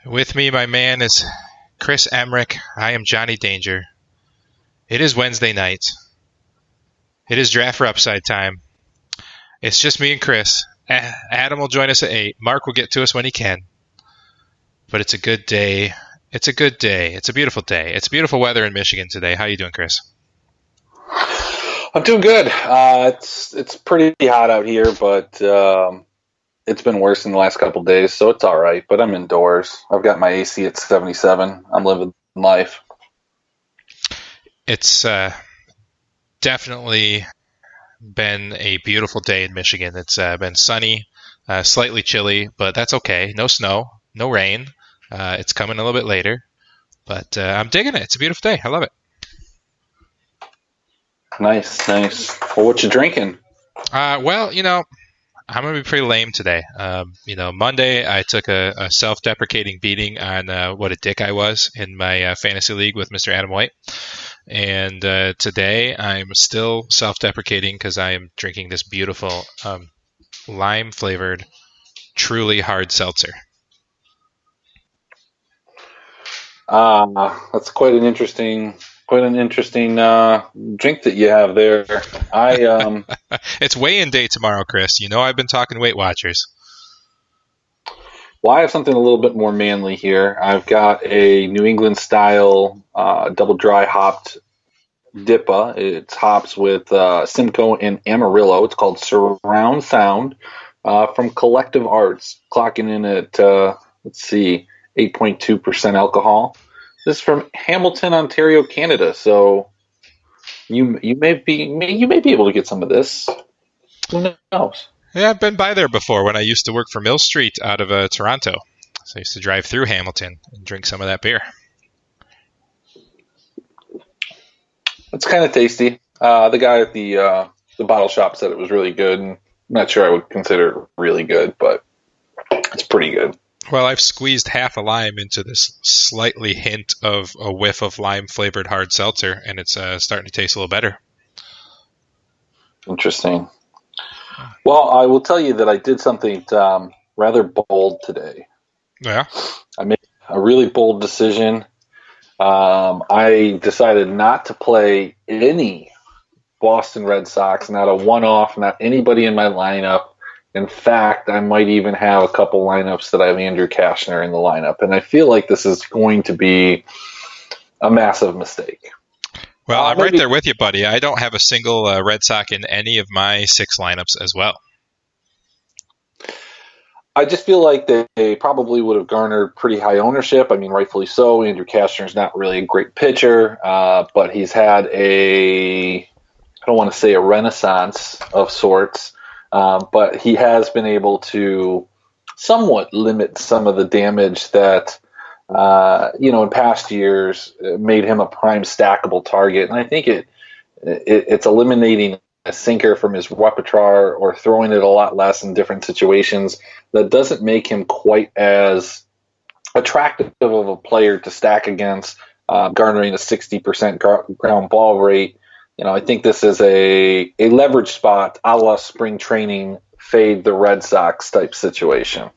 With me, my man, is Chris Emmerich. I am Johnny Danger. It is Wednesday night. It is draft for upside time. It's just me and Chris. Adam will join us at 8. Mark will get to us when he can. But it's a good day. It's a good day. It's a beautiful day. It's beautiful weather in Michigan today. How you doing, Chris? I'm doing good. It's pretty hot out here, but it's been worse in the last couple of days, so it's all right. But I'm indoors. I've got my AC at 77. I'm living life. It's definitely been a beautiful day in Michigan. It's been sunny, slightly chilly, but that's okay. No snow, no rain. It's coming a little bit later, but I'm digging it. It's a beautiful day. I love it. Nice. Well, what you drinking? Well, I'm going to be pretty lame today. Monday I took a self-deprecating beating on what a dick I was in my fantasy league with Mr. Adam White. And today I'm still self-deprecating because I am drinking this beautiful lime-flavored, truly hard seltzer. That's quite an interesting drink that you have there. It's weigh-in day tomorrow, Chris. I've been talking Weight Watchers. Well, I have something a little bit more manly here. I've got a New England style double dry hopped Dippa. It's hops with Simcoe and Amarillo. It's called Surround Sound from Collective Arts, clocking in at 8.2% alcohol. This is from Hamilton, Ontario, Canada. So you may be able to get some of this. Who knows? Yeah, I've been by there before when I used to work for Mill Street out of Toronto. So I used to drive through Hamilton and drink some of that beer. It's kind of tasty. The guy at the bottle shop said it was really good. And I'm not sure I would consider it really good, but it's pretty good. Well, I've squeezed half a lime into this slightly hint of a whiff of lime-flavored hard seltzer, and it's starting to taste a little better. Interesting. Well, I will tell you that I did something rather bold today. Yeah? I made a really bold decision. I decided not to play any Boston Red Sox, not a one-off, not anybody in my lineup. In fact, I might even have a couple lineups that I have Andrew Kashner in the lineup, and I feel like this is going to be a massive mistake. Well, I'm right there with you, buddy. I don't have a single Red Sox in any of my 6 lineups as well. I just feel like they probably would have garnered pretty high ownership. I mean, rightfully so. Andrew Kashner is not really a great pitcher, but he's had I don't want to say a renaissance of sorts. But he has been able to somewhat limit some of the damage that, in past years made him a prime stackable target. And I think it's eliminating a sinker from his repertoire or throwing it a lot less in different situations that doesn't make him quite as attractive of a player to stack against, garnering a 60% ground ball rate. I think this is a leverage spot a la spring training, fade the Red Sox type situation.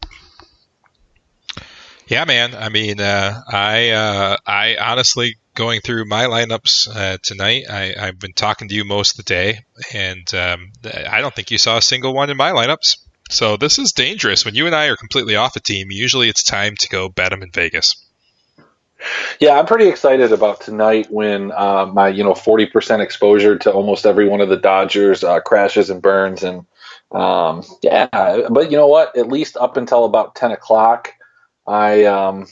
Yeah, man. I mean, I honestly, going through my lineups tonight, I've been talking to you most of the day, and I don't think you saw a single one in my lineups. So this is dangerous. When you and I are completely off a team, usually it's time to go bet them in Vegas. Yeah, I'm pretty excited about tonight when my 40% exposure to almost every one of the Dodgers crashes and burns, and but you know what? At least up until about 10 o'clock, I'll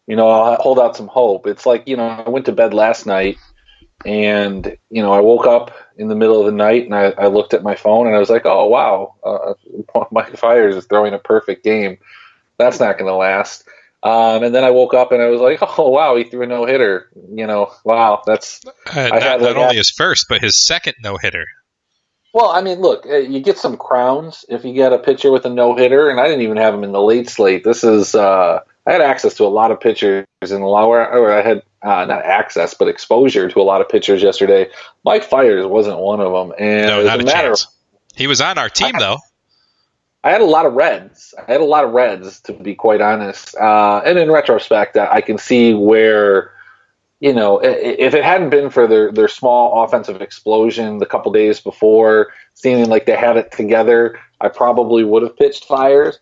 hold out some hope. It's like I went to bed last night, and I woke up in the middle of the night, and I looked at my phone, and I was like, oh wow, Mike Fiers is throwing a perfect game. That's not going to last. And then I woke up and I was like, oh, wow, he threw a no-hitter. Wow, that's... not only his first, but his second no-hitter. Well, I mean, look, you get some crowns if you get a pitcher with a no-hitter, and I didn't even have him in the late slate. This is... I had access to a lot of pitchers in the lower... Or I had not access, but exposure to a lot of pitchers yesterday. Mike Fiers wasn't one of them. And no, not a chance. He was on our team, though. I had a lot of reds. To be quite honest. And in retrospect, I can see where, if it hadn't been for their small offensive explosion the couple days before, seeming like they had it together, I probably would have pitched Fires.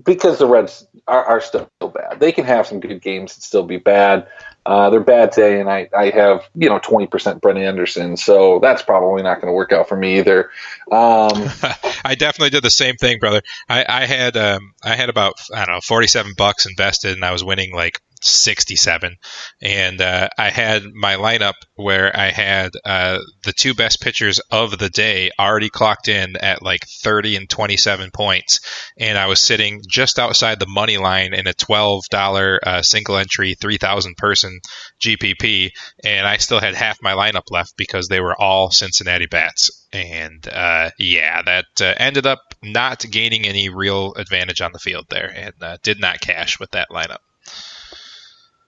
Because the Reds are still bad. They can have some good games and still be bad. They're bad today, and I have 20% Brent Anderson, so that's probably not going to work out for me either. I definitely did the same thing, brother. I had about, I don't know, $47 invested, and I was winning like 67, and I had my lineup where I had the two best pitchers of the day already clocked in at like 30 and 27 points, and I was sitting just outside the money line in a $12 single entry 3,000 person GPP, and I still had half my lineup left because they were all Cincinnati bats. And that ended up not gaining any real advantage on the field there, and did not cash with that lineup.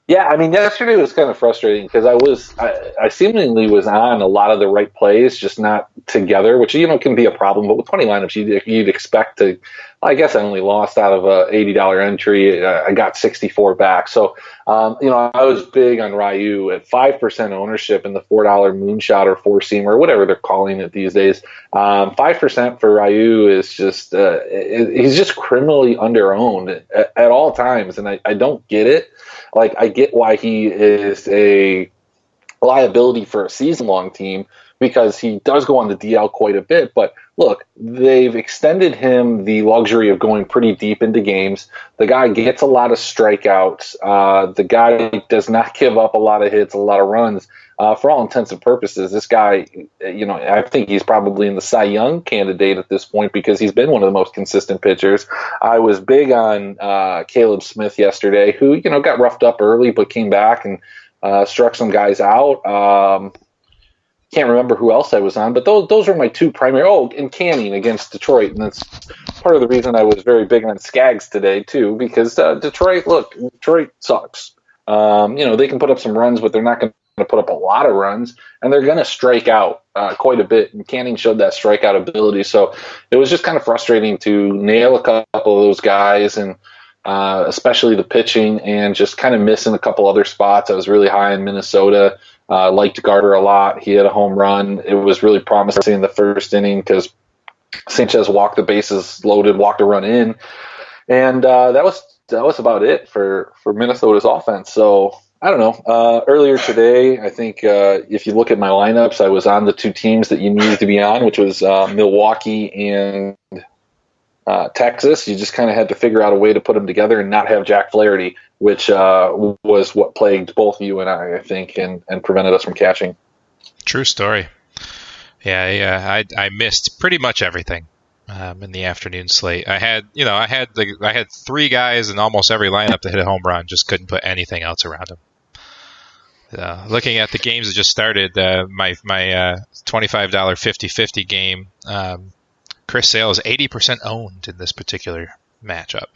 Yeah, I mean, yesterday was kind of frustrating because I seemingly was on a lot of the right plays, just not together, which can be a problem. But with 20 lineups, you'd expect to. I guess I only lost out of a $80 entry. I got 64 back, so I was big on Ryu at 5% ownership in the $4 moonshot or four seamer or whatever they're calling it these days. 5% for Ryu is just he's just criminally underowned at all times, and I don't get it. Like, I get why he is a liability for a season-long team because he does go on the DL quite a bit. But look, they've extended him the luxury of going pretty deep into games. The guy gets a lot of strikeouts. The guy does not give up a lot of hits, a lot of runs. For all intents and purposes, this guy, I think he's probably in the Cy Young candidate at this point because he's been one of the most consistent pitchers. I was big on Caleb Smith yesterday, who, got roughed up early but came back and struck some guys out. Can't remember who else I was on, but those were my two primary. Oh, and Canning against Detroit, and that's part of the reason I was very big on Skaggs today too, because Detroit sucks. They can put up some runs, but they're not going to put up a lot of runs, and they're going to strike out quite a bit. And Canning showed that strikeout ability, so it was just kind of frustrating to nail a couple of those guys, and especially the pitching, and just kind of missing a couple other spots. I was really high in Minnesota. Liked Garter a lot. He had a home run. It was really promising in the first inning because Sanchez walked the bases loaded, walked a run in, and that was about it for Minnesota's offense. So I don't know. Earlier today, I think if you look at my lineups, I was on the two teams that you needed to be on, which was Milwaukee and Texas. You just kind of had to figure out a way to put them together and not have Jack Flaherty, which was what plagued both you and I think, and prevented us from catching. True story. Yeah, I missed pretty much everything in the afternoon slate. I had three guys in almost every lineup that hit a home run, just couldn't put anything else around them. Looking at the games that just started, my $25 50-50 game, Chris Sale is 80% owned in this particular matchup.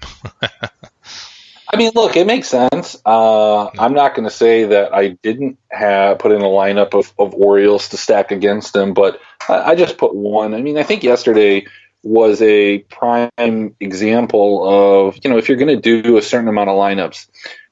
I mean, look, it makes sense. I'm not going to say that I didn't put in a lineup of Orioles to stack against them, but I just put one. I mean, I think yesterday was a prime example of, if you're going to do a certain amount of lineups,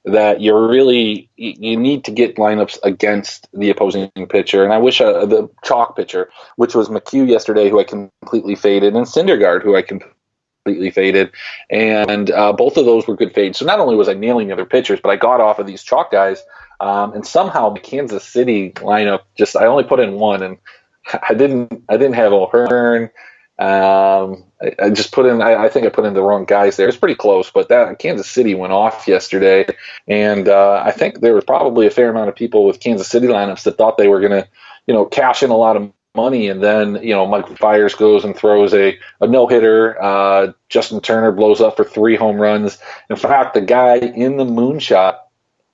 that you need to get lineups against the opposing pitcher. And I wish the chalk pitcher, which was McHugh yesterday, who I completely faded, and Syndergaard, who I completely faded, and both of those were good fades. So not only was I nailing the other pitchers, but I got off of these chalk guys, and somehow the Kansas City lineup, I only put in one, and I didn't have O'Hearn. I just put in. I think I put in the wrong guys there. It's pretty close, but that Kansas City went off yesterday, and I think there was probably a fair amount of people with Kansas City lineups that thought they were going to, cash in a lot of money, and then Michael Fiers goes and throws a no-hitter. Justin Turner blows up for 3 home runs. In fact, the guy in the moonshot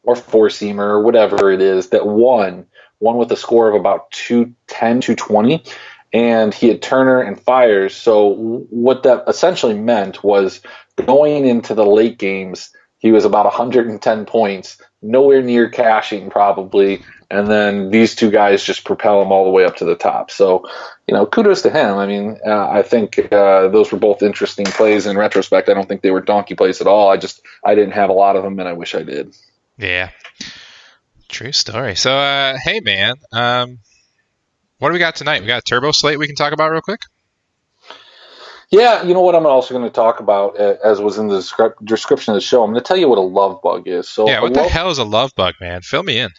or four-seamer or whatever it is that won with a score of about 210, 220, and he had Turner and Fiers. So what that essentially meant was going into the late games, he was about 110 points. nowhere near cashing probably. And then these two guys just propel him all the way up to the top. So, kudos to him. I mean, I think those were both interesting plays in retrospect. I don't think they were donkey plays at all. I didn't have a lot of them, and I wish I did. Yeah. True story. So, hey, man, what do we got tonight? We got a turbo slate we can talk about real quick? Yeah, you know what I'm also going to talk about, as was in the description of the show, I'm going to tell you what a love bug is. So, yeah, what the hell is a love bug, man? Fill me in.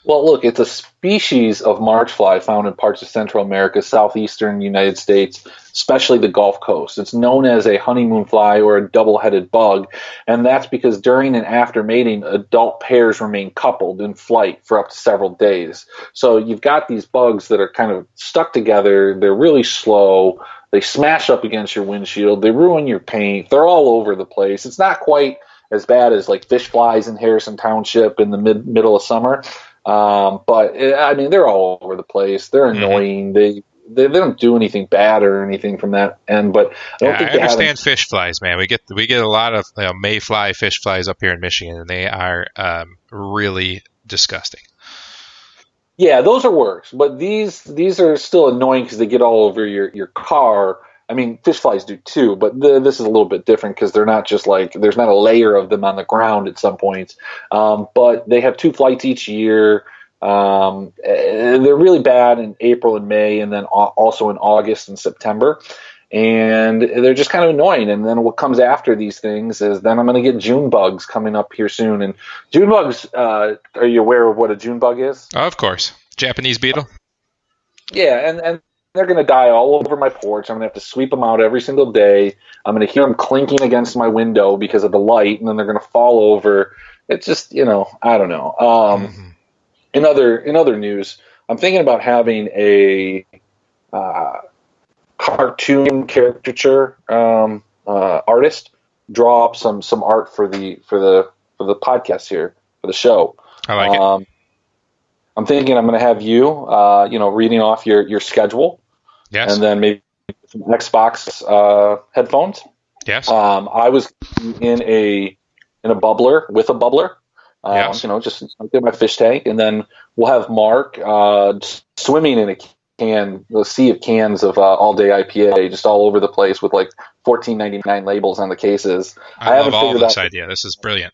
Well, look, it's a species of march fly found in parts of Central America, southeastern United States, especially the Gulf Coast. It's known as a honeymoon fly or a double-headed bug, and that's because during and after mating, adult pairs remain coupled in flight for up to several days. So you've got these bugs that are kind of stuck together. They're really slow. They smash up against your windshield. They ruin your paint. They're all over the place. It's not quite as bad as like fish flies in Harrison Township in the middle of summer. But I mean, they're all over the place. They're annoying. They don't do anything bad or anything from that end. But I understand fish flies, man. We get a lot of mayfly fish flies up here in Michigan, and they are really disgusting. Yeah, those are worse. But these are still annoying because they get all over your car. I mean, fish flies do too, but this is a little bit different because they're not just like, there's not a layer of them on the ground at some points. But they have 2 flights each year. They're really bad in April and May, and then also in August and September. And they're just kind of annoying. And then what comes after these things is then I'm going to get June bugs coming up here soon. And June bugs, are you aware of what a June bug is? Of course. Japanese beetle? Yeah, and they're going to die all over my porch. I'm going to have to sweep them out every single day. I'm going to hear them clinking against my window because of the light, and then they're going to fall over. It's just, I don't know. In other news, I'm thinking about having a cartoon caricature artist draw up some art for the podcast here, for the show. I like it. I'm thinking I'm going to have you, reading off your schedule. Yes. And then maybe some Xbox headphones. Yes. I was in a bubbler with a bubbler. Yes. Just get my fish tank, and then we'll have Mark swimming in a sea of cans of all day IPA, just all over the place with like $14.99 labels on the cases. I love all this idea. This is brilliant.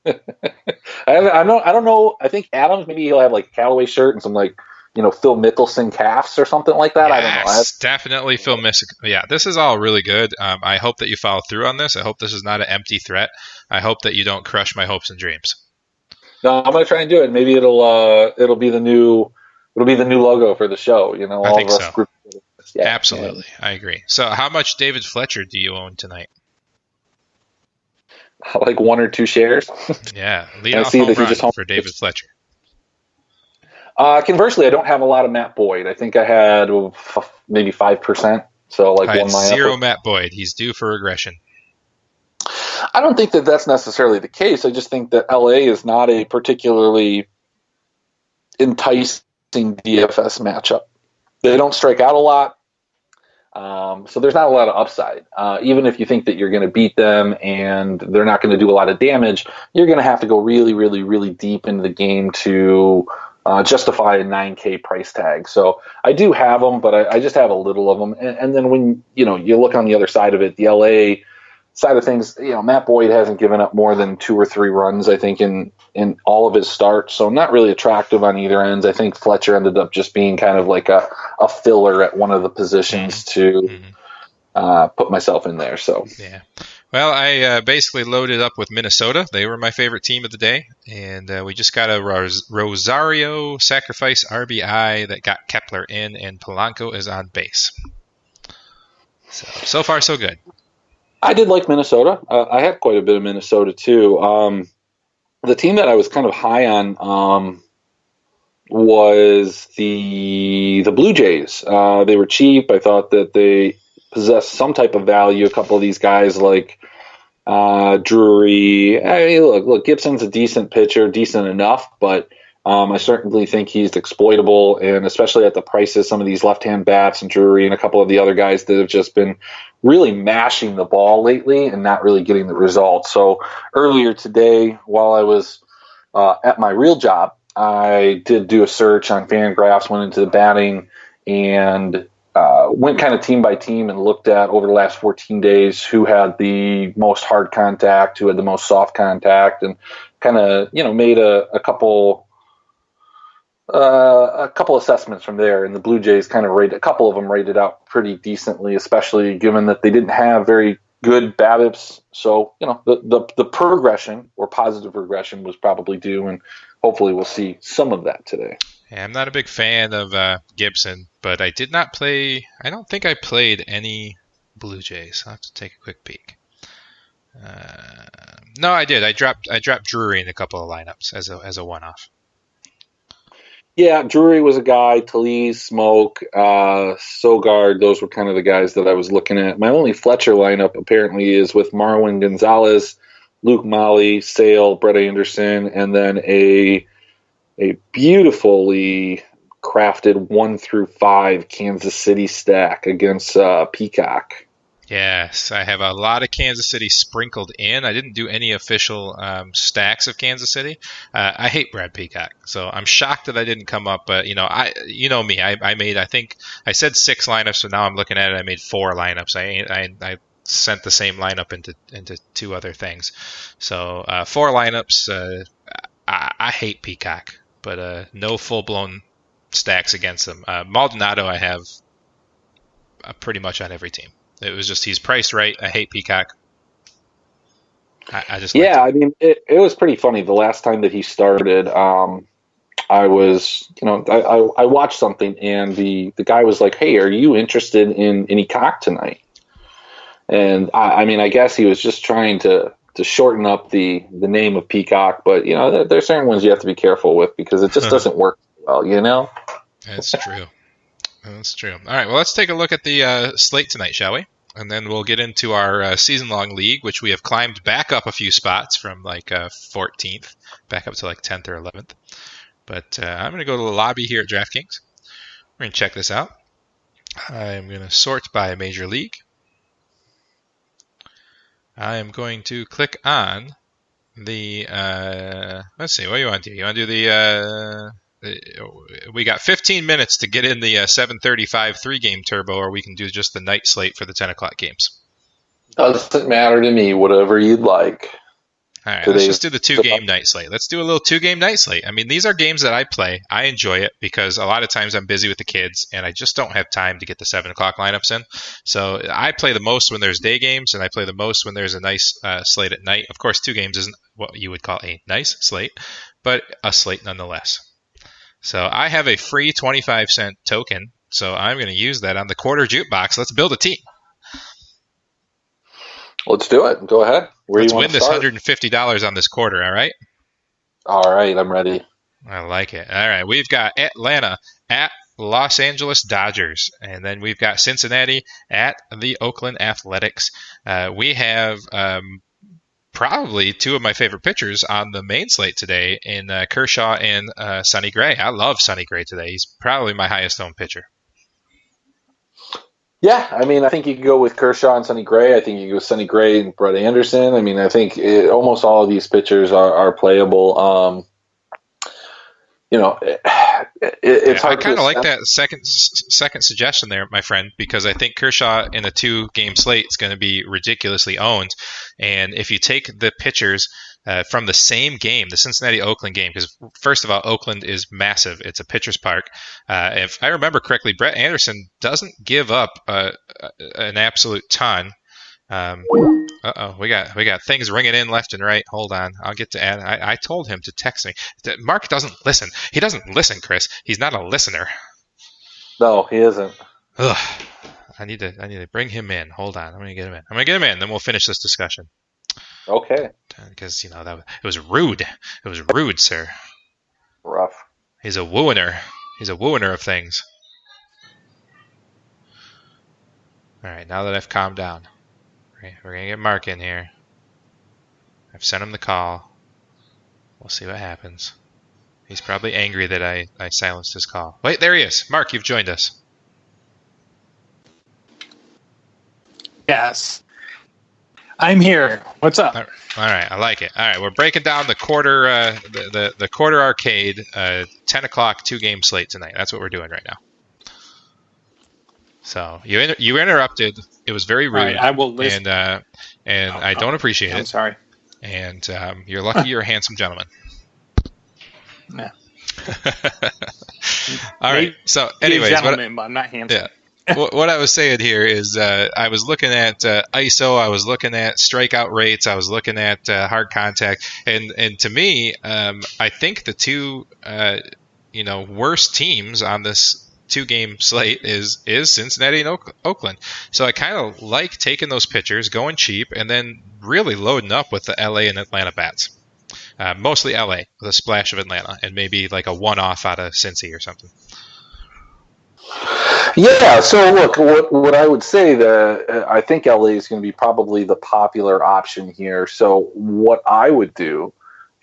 I don't know. I think Adams, maybe he'll have like a Callaway shirt and some like, Phil Mickelson calves or something like that. Yes, I don't know. Definitely Phil Mickelson. Yeah, this is all really good. I hope that you follow through on this. I hope this is not an empty threat. I hope that you don't crush my hopes and dreams. No, I'm going to try and do it. Maybe it'll be the new logo for the show. I think so. Yeah, absolutely, yeah. I agree. So, how much David Fletcher do you own tonight? Like 1 or 2 shares. Yeah, lead off home run for David Fletcher. Conversely, I don't have a lot of Matt Boyd. I think I had maybe 5%. So like I had 0 Matt Boyd. He's due for regression. I don't think that that's necessarily the case. I just think that LA is not a particularly enticing DFS matchup. They don't strike out a lot. So there's not a lot of upside. Even if you think that you're going to beat them and they're not going to do a lot of damage, you're going to have to go really, really, really deep into the game to justify a $9K price tag. So I do have them, but I just have a little of them. And then when you look on the other side of it, the LA side of things, Matt Boyd hasn't given up more than 2 or 3 runs, I think, in all of his starts. So not really attractive on either ends. I think Fletcher ended up just being kind of like a filler at one of the positions to put myself in there. So yeah. Well, I basically loaded up with Minnesota. They were my favorite team of the day, and we just got a Rosario sacrifice RBI that got Kepler in, and Polanco is on base. So far, so good. I did like Minnesota. I had quite a bit of Minnesota, too. The team that I was kind of high on was the Blue Jays. They were cheap. I thought that they possessed some type of value. A couple of these guys like Drury. I mean, look, Gibson's a decent pitcher, decent enough, but I certainly think he's exploitable, and especially at the prices, some of these left-hand bats and Drury and a couple of the other guys that have just been really mashing the ball lately and not really getting the results. So earlier today, while I was at my real job, I did do a search on Fangraphs, went into the batting, and went kind of team by team and looked at over the last 14 days who had the most hard contact, who had the most soft contact, and kind of made a couple assessments from there. And the Blue Jays kind of a couple of them rated out pretty decently, especially given that they didn't have very good BABIPs. So the progression or positive regression was probably due, and hopefully we'll see some of that today. Yeah, I'm not a big fan of Gibson, but I did not play. I don't think I played any Blue Jays. I'll have to take a quick peek. No, I did. I dropped Drury in a couple of lineups as a one-off. Yeah, Drury was a guy. Talese, Smoke, Sogard. Those were kind of the guys that I was looking at. My only Fletcher lineup apparently is with Marwin Gonzalez, Luke Molly, Sale, Brett Anderson, and then a beautifully crafted 1 through 5 Kansas City stack against Peacock. Yes, I have a lot of Kansas City sprinkled in. I didn't do any official stacks of Kansas City. I hate Brad Peacock, so I'm shocked that I didn't come up. But you know me. I made. I think I said 6 lineups, so now I'm looking at it. I made 4 lineups. I sent the same lineup into 2 other things. So 4 lineups. I hate Peacock, but no full-blown stacks against him. Maldonado I have pretty much on every team. It was just he's priced right. I hate Peacock. I just I mean it was pretty funny the last time that he started. I was I watched something and the guy was like, "Hey, are you interested in any cock tonight?" And I mean I guess he was just trying to shorten up the name of Peacock, but there's certain ones you have to be careful with because it just doesn't work well, That's true. That's true. All right, well, let's take a look at the slate tonight, shall we? And then we'll get into our season-long league, which we have climbed back up a few spots from 14th, back up to 10th or 11th. But I'm going to go to the lobby here at DraftKings. We're going to check this out. I'm going to sort by major league. I am going to click on the, let's see, what do you want to do? You want to do the, we got 15 minutes to get in the 7:35 3-game turbo, or we can do just the night slate for the 10 o'clock games. Doesn't matter to me, whatever you'd like. All right, let's just do the 2-game night slate. Let's do a little 2-game night slate. I mean, these are games that I play. I enjoy it because a lot of times I'm busy with the kids and I just don't have time to get the 7 o'clock lineups in. So I play the most when there's day games and I play the most when there's a nice slate at night. Of course, 2 games isn't what you would call a nice slate, but a slate nonetheless. So I have a free 25-cent token, so I'm going to use that on the quarter jukebox. Let's build a team. Let's do it. Go ahead. Let's win this $150 on this quarter, all right? All right, I'm ready. I like it. All right, we've got Atlanta at Los Angeles Dodgers, and then we've got Cincinnati at the Oakland Athletics. We have probably 2 of my favorite pitchers on the main slate today in Kershaw and Sonny Gray. I love Sonny Gray today. He's probably my highest owned pitcher. Yeah, I mean, I think you could go with Kershaw and Sonny Gray. I think you could go with Sonny Gray and Brett Anderson. I mean, I think almost all of these pitchers are playable. It's hard. I kind of like that second suggestion there, my friend, because I think Kershaw in a 2-game slate is going to be ridiculously owned. And if you take the pitchers from the same game, the Cincinnati-Oakland game, because first of all, Oakland is massive. It's a pitcher's park. If I remember correctly, Brett Anderson doesn't give up an absolute ton. We got things ringing in left and right. Hold on, I'll get to add. I told him to text me. Mark doesn't listen. He doesn't listen, Chris. He's not a listener. No, he isn't. Ugh. I need to bring him in. Hold on, I'm gonna get him in. Then we'll finish this discussion. Okay. Because it was rude. It was rude, sir. Rough. He's a wooiner. He's a wooiner of things. All right, now that I've calmed down. We're going to get Mark in here. I've sent him the call. We'll see what happens. He's probably angry that I silenced his call. Wait, there he is. Mark, you've joined us. Yes. I'm here. What's up? All right, I like it. All right, we're breaking down the quarter the quarter arcade 10 o'clock 2-game slate tonight. That's what we're doing right now. So you interrupted. It was very rude. All right, I will listen. And I don't appreciate it. I'm sorry. And you're lucky you're a handsome gentleman. Nah. All right. So, Be a anyways, gentleman, but I'm not handsome. Yeah. What I was saying here is I was looking at ISO, I was looking at strikeout rates, I was looking at hard contact, and to me, I think the two worst teams on this 2-game slate is Cincinnati and Oakland. So I kind of like taking those pitchers, going cheap, and then really loading up with the LA and Atlanta bats. Mostly LA with a splash of Atlanta, and maybe like a one-off out of Cincy or something. Yeah, so look, what I would say that I think LA is going to be probably the popular option here. So what I would do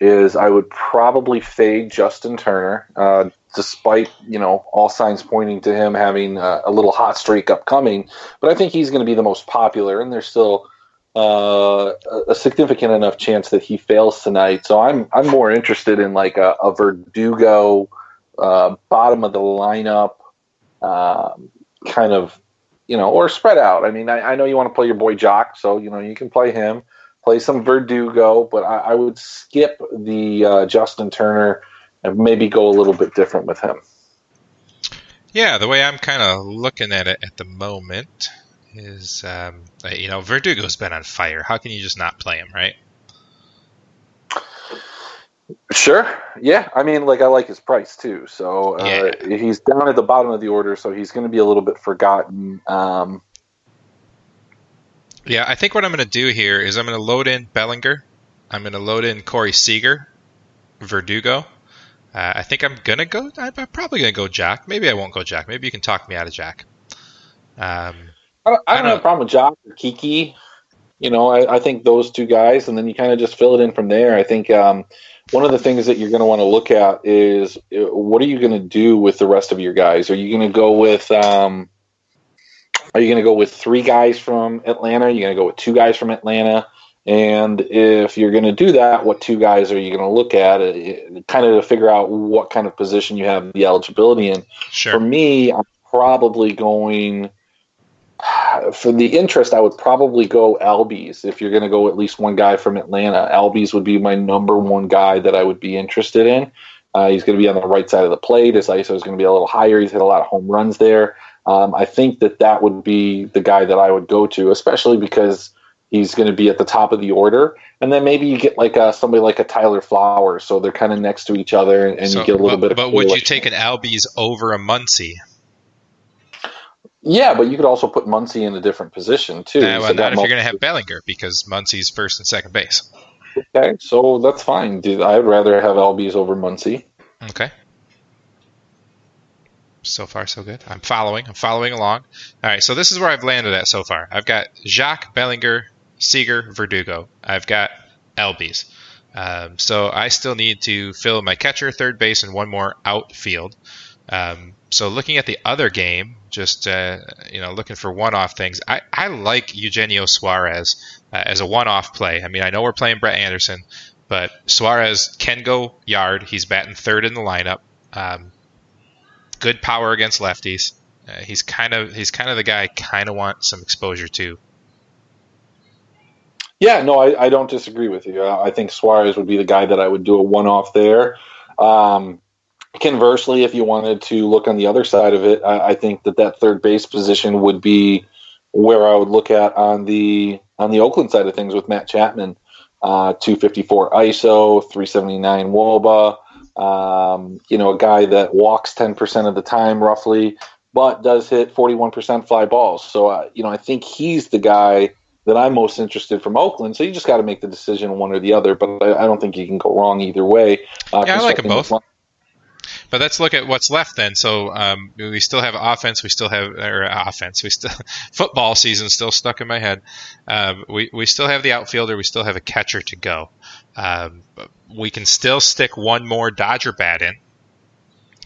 is I would probably fade Justin Turner, despite all signs pointing to him having a little hot streak upcoming. But I think he's going to be the most popular, and there's still a significant enough chance that he fails tonight. So I'm more interested in like a Verdugo, bottom of the lineup. Kind of, or spread out. I mean, I know you want to play your boy Jock, so, you can play him, play some Verdugo, but I would skip the Justin Turner and maybe go a little bit different with him. Yeah, the way I'm kind of looking at it at the moment is, Verdugo's been on fire. How can you just not play him, right? Sure. Yeah. I mean, I like his price too. So he's down at the bottom of the order, so he's going to be a little bit forgotten. Yeah, I think what I'm going to do here is I'm going to load in Bellinger. I'm going to load in Corey Seager, Verdugo. I think I'm probably going to go Jack. Maybe I won't go Jack. Maybe you can talk me out of Jack. I don't have a problem with Jack or Kiki. I think those two guys, and then you kind of just fill it in from there. I think one of the things that you're going to want to look at is what are you going to do with the rest of your guys? Are you going to go with 3 guys from Atlanta? Are you going to go with 2 guys from Atlanta? And if you're going to do that, what 2 guys are you going to look at? Kind of to figure out what kind of position you have the eligibility in. Sure. For me, I'm probably going. For the interest, I would probably go Albies. If you're going to go at least one guy from Atlanta, Albies would be my number one guy that I would be interested in. He's going to be on the right side of the plate. His ISO is going to be a little higher. He's hit a lot of home runs there. I think that would be the guy that I would go to, especially because he's going to be at the top of the order. And then maybe you get somebody like a Tyler Flowers, so they're kind of next to each other, and you get a little bit of. But would you take an Albies over a Muncy? Yeah, but you could also put Muncy in a different position, too. Not if you're going to have Bellinger, because Muncy's first and second base. Okay, so that's fine. I'd rather have Albies over Muncy. Okay. So far, so good. I'm following along. All right, so this is where I've landed at so far. I've got Jacques, Bellinger, Seager, Verdugo. I've got Albies. So I still need to fill my catcher, third base, and one more outfield. So looking at the other game, just looking for one-off things, I like Eugenio Suarez as a one-off play. I mean, I know we're playing Brett Anderson, but Suarez can go yard. He's batting third in the lineup. Good power against lefties. He's kind of the guy I kind of want some exposure to. Yeah, no, I don't disagree with you. I think Suarez would be the guy that I would do a one-off there. Conversely, if you wanted to look on the other side of it, I think that third base position would be where I would look at on the Oakland side of things with Matt Chapman, 254 ISO, 379 WOBA, a guy that walks 10% of the time roughly, but does hit 41% fly balls. So, I think he's the guy that I'm most interested from Oakland. So you just got to make the decision one or the other, but I don't think you can go wrong either way. I like them both. But let's look at what's left then. So we still have offense. We still have offense. We still football season still stuck in my head. We still have the outfielder. We still have a catcher to go. we can still stick one more Dodger bat in,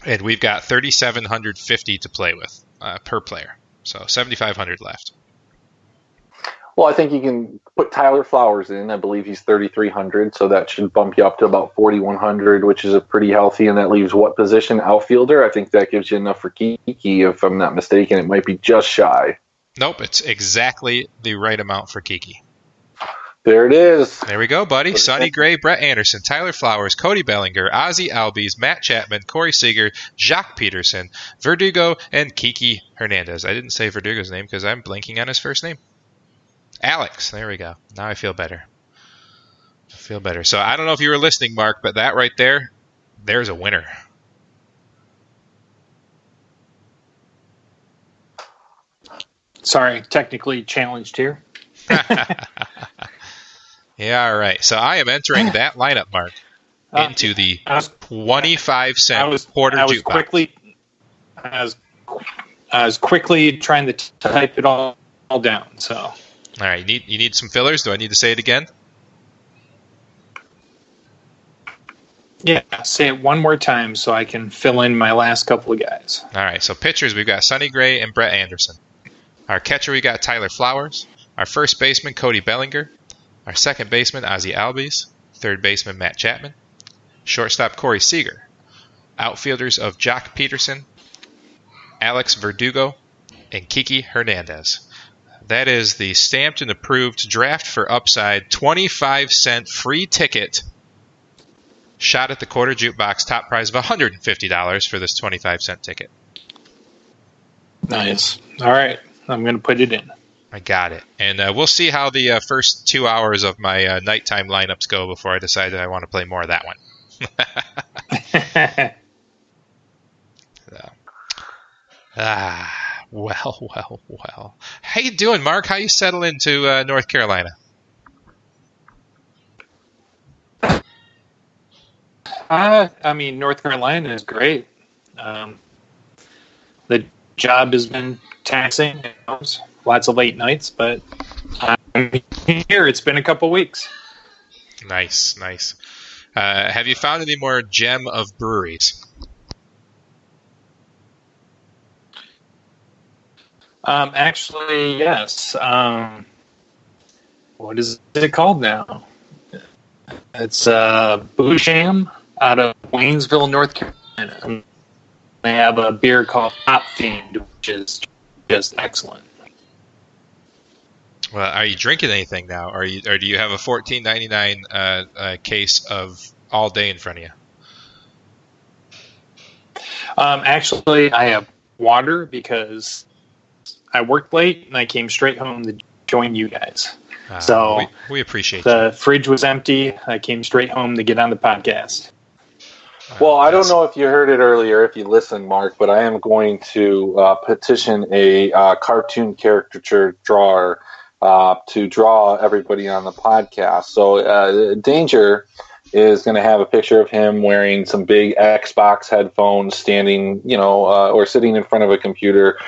and we've got 3,750 to play with per player. So 7,500 left. Well, I think you can put Tyler Flowers in. I believe he's 3,300, so that should bump you up to about 4,100, which is a pretty healthy, and that leaves what position? Outfielder? I think that gives you enough for Kiki, if I'm not mistaken. It might be just shy. Nope, it's exactly the right amount for Kiki. There it is. There we go, buddy. Sonny Gray, Brett Anderson, Tyler Flowers, Cody Bellinger, Ozzie Albies, Matt Chapman, Corey Seager, Jacques Peterson, Verdugo, and Kiki Hernandez. I didn't say Verdugo's name because I'm blanking on his first name. Alex. There we go. Now I feel better. So I don't know if you were listening, Mark, but that right there, there's a winner. Sorry, technically challenged here. Yeah, all right. So I am entering that lineup, Mark, into the 25-cent quarter jukebox. I was quickly trying to type it all down. So, all right. You need some fillers. Do I need to say it again? Yeah, say it one more time so I can fill in my last couple of guys. All right. So pitchers, we've got Sonny Gray and Brett Anderson. Our catcher, we got Tyler Flowers. Our first baseman, Cody Bellinger. Our second baseman, Ozzie Albies. Third baseman, Matt Chapman. Shortstop, Corey Seager. Outfielders of Jock Peterson, Alex Verdugo, and Kiki Hernandez. That is the stamped and approved Draft for Upside 25-cent free ticket shot at the quarter jukebox, top prize of $150 for this 25-cent ticket. Nice. All right. I'm going to put it in. I got it. And we'll see how the first 2 hours of my nighttime lineups go before I decide that I want to play more of that one. Well. How you doing, Mark? How you settle into North Carolina? I mean, North Carolina is great. The job has been taxing, lots of late nights, but I'm here. It's been a couple weeks. Nice. Have you found any more gem of breweries? Actually, yes. What is it called now? It's Boucham out of Waynesville, North Carolina. They have a beer called Hop Fiend, which is just excellent. Well, are you drinking anything now, or do you have a $14.99 case of All Day in front of you? Actually, I have water because I worked late and I came straight home to join you guys. So we appreciate the fridge was empty. I came straight home to get on the podcast. Well, I don't know if you heard it earlier, if you listened, Mark, but I am going to petition a cartoon caricature drawer to draw everybody on the podcast. So Danger is going to have a picture of him wearing some big Xbox headphones, standing, or sitting in front of a computer,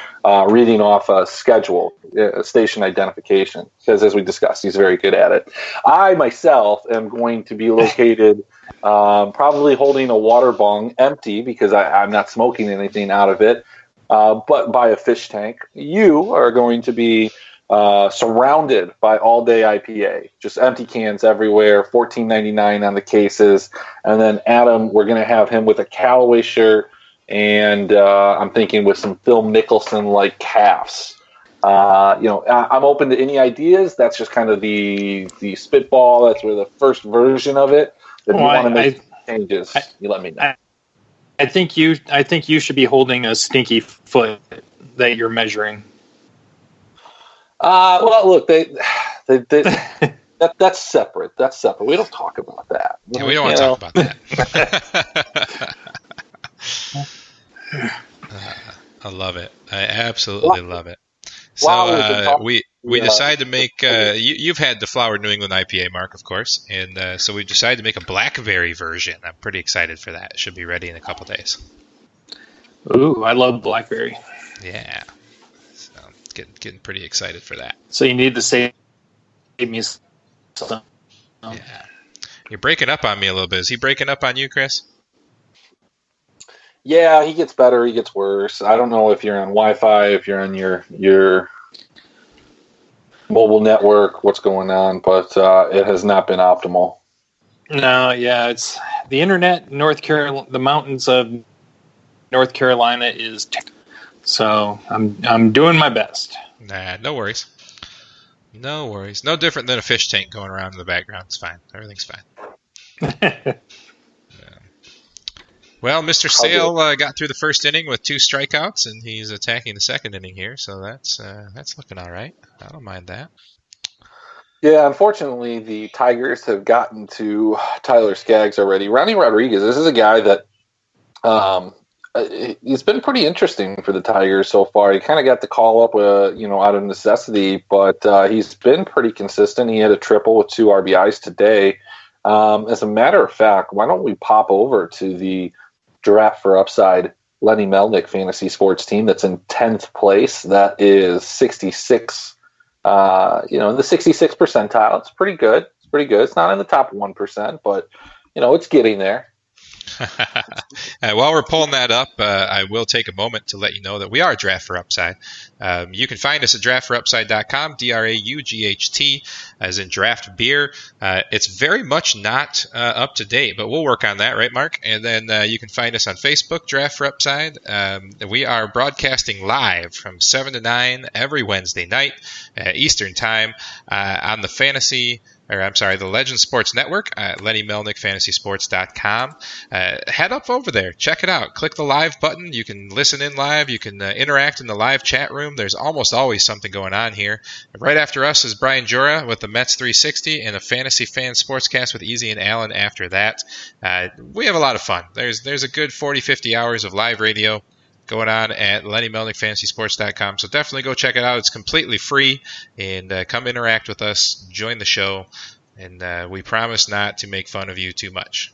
reading off a schedule, station identification, because as we discussed, he's very good at it. I myself am going to be located probably holding a water bong empty because I'm not smoking anything out of it, but by a fish tank. You are going to be surrounded by All Day IPA, just empty cans everywhere, $14.99 on the cases. And then Adam, we're going to have him with a Callaway shirt, and I'm thinking with some Phil Mickelson like calves. I'm open to any ideas. That's just kind of the spitball. That's where the first version of it. If you want to make changes, you let me know. I think you should be holding a stinky foot that you're measuring. Well, look, that's separate. That's separate. We don't talk about that. Yeah, we don't want to talk about that. I love it. I absolutely love it. So we decided to make. You've had the Flower New England IPA, Mark, of course, and so we decided to make a blackberry version. I'm pretty excited for that. It should be ready in a couple days. Ooh, I love blackberry. Yeah. Getting pretty excited for that. So you need to save me some. Yeah. You're breaking up on me a little bit. Is he breaking up on you, Chris? Yeah, he gets better. He gets worse. I don't know if you're on Wi-Fi, if you're on your mobile network, what's going on, but it has not been optimal. No, yeah, it's the internet. North Carolina, the mountains of North Carolina is. So I'm doing my best. Nah, no worries. No worries. No different than a fish tank going around in the background. It's fine. Everything's fine. Well, Mr. Sale got through the first inning with 2 strikeouts, and he's attacking the second inning here, so that's looking all right. I don't mind that. Yeah, unfortunately, the Tigers have gotten to Tyler Skaggs already. Ronnie Rodriguez, this is a guy that he's been pretty interesting for the Tigers so far. He kind of got the call up, out of necessity, but he's been pretty consistent. He had a triple with 2 RBIs today. As a matter of fact, why don't we pop over to the Draft for Upside Lenny Melnick fantasy sports team that's in 10th place. That is 66, in the 66th percentile. It's pretty good. It's not in the top 1%, but, it's getting there. While we're pulling that up, I will take a moment to let you know that we are Draft for Upside. You can find us at draftforupside.com, DRAUGHT, as in draft beer. It's very much not up to date, but we'll work on that, right, Mark? And then you can find us on Facebook, Draft for Upside. We are broadcasting live from 7 to 9 every Wednesday night Eastern Time on the Legend Sports Network at LennyMelnickFantasySports.com. Head up over there. Check it out. Click the live button. You can listen in live. You can interact in the live chat room. There's almost always something going on here. Right after us is Brian Jura with the Mets 360 and a Fantasy Fan Sportscast with Easy and Allen after that. We have a lot of fun. There's a good 40, 50 hours of live radio going on at LennyMelnickFantasySports.com. So definitely go check it out. It's completely free. And come interact with us. Join the show. And we promise not to make fun of you too much.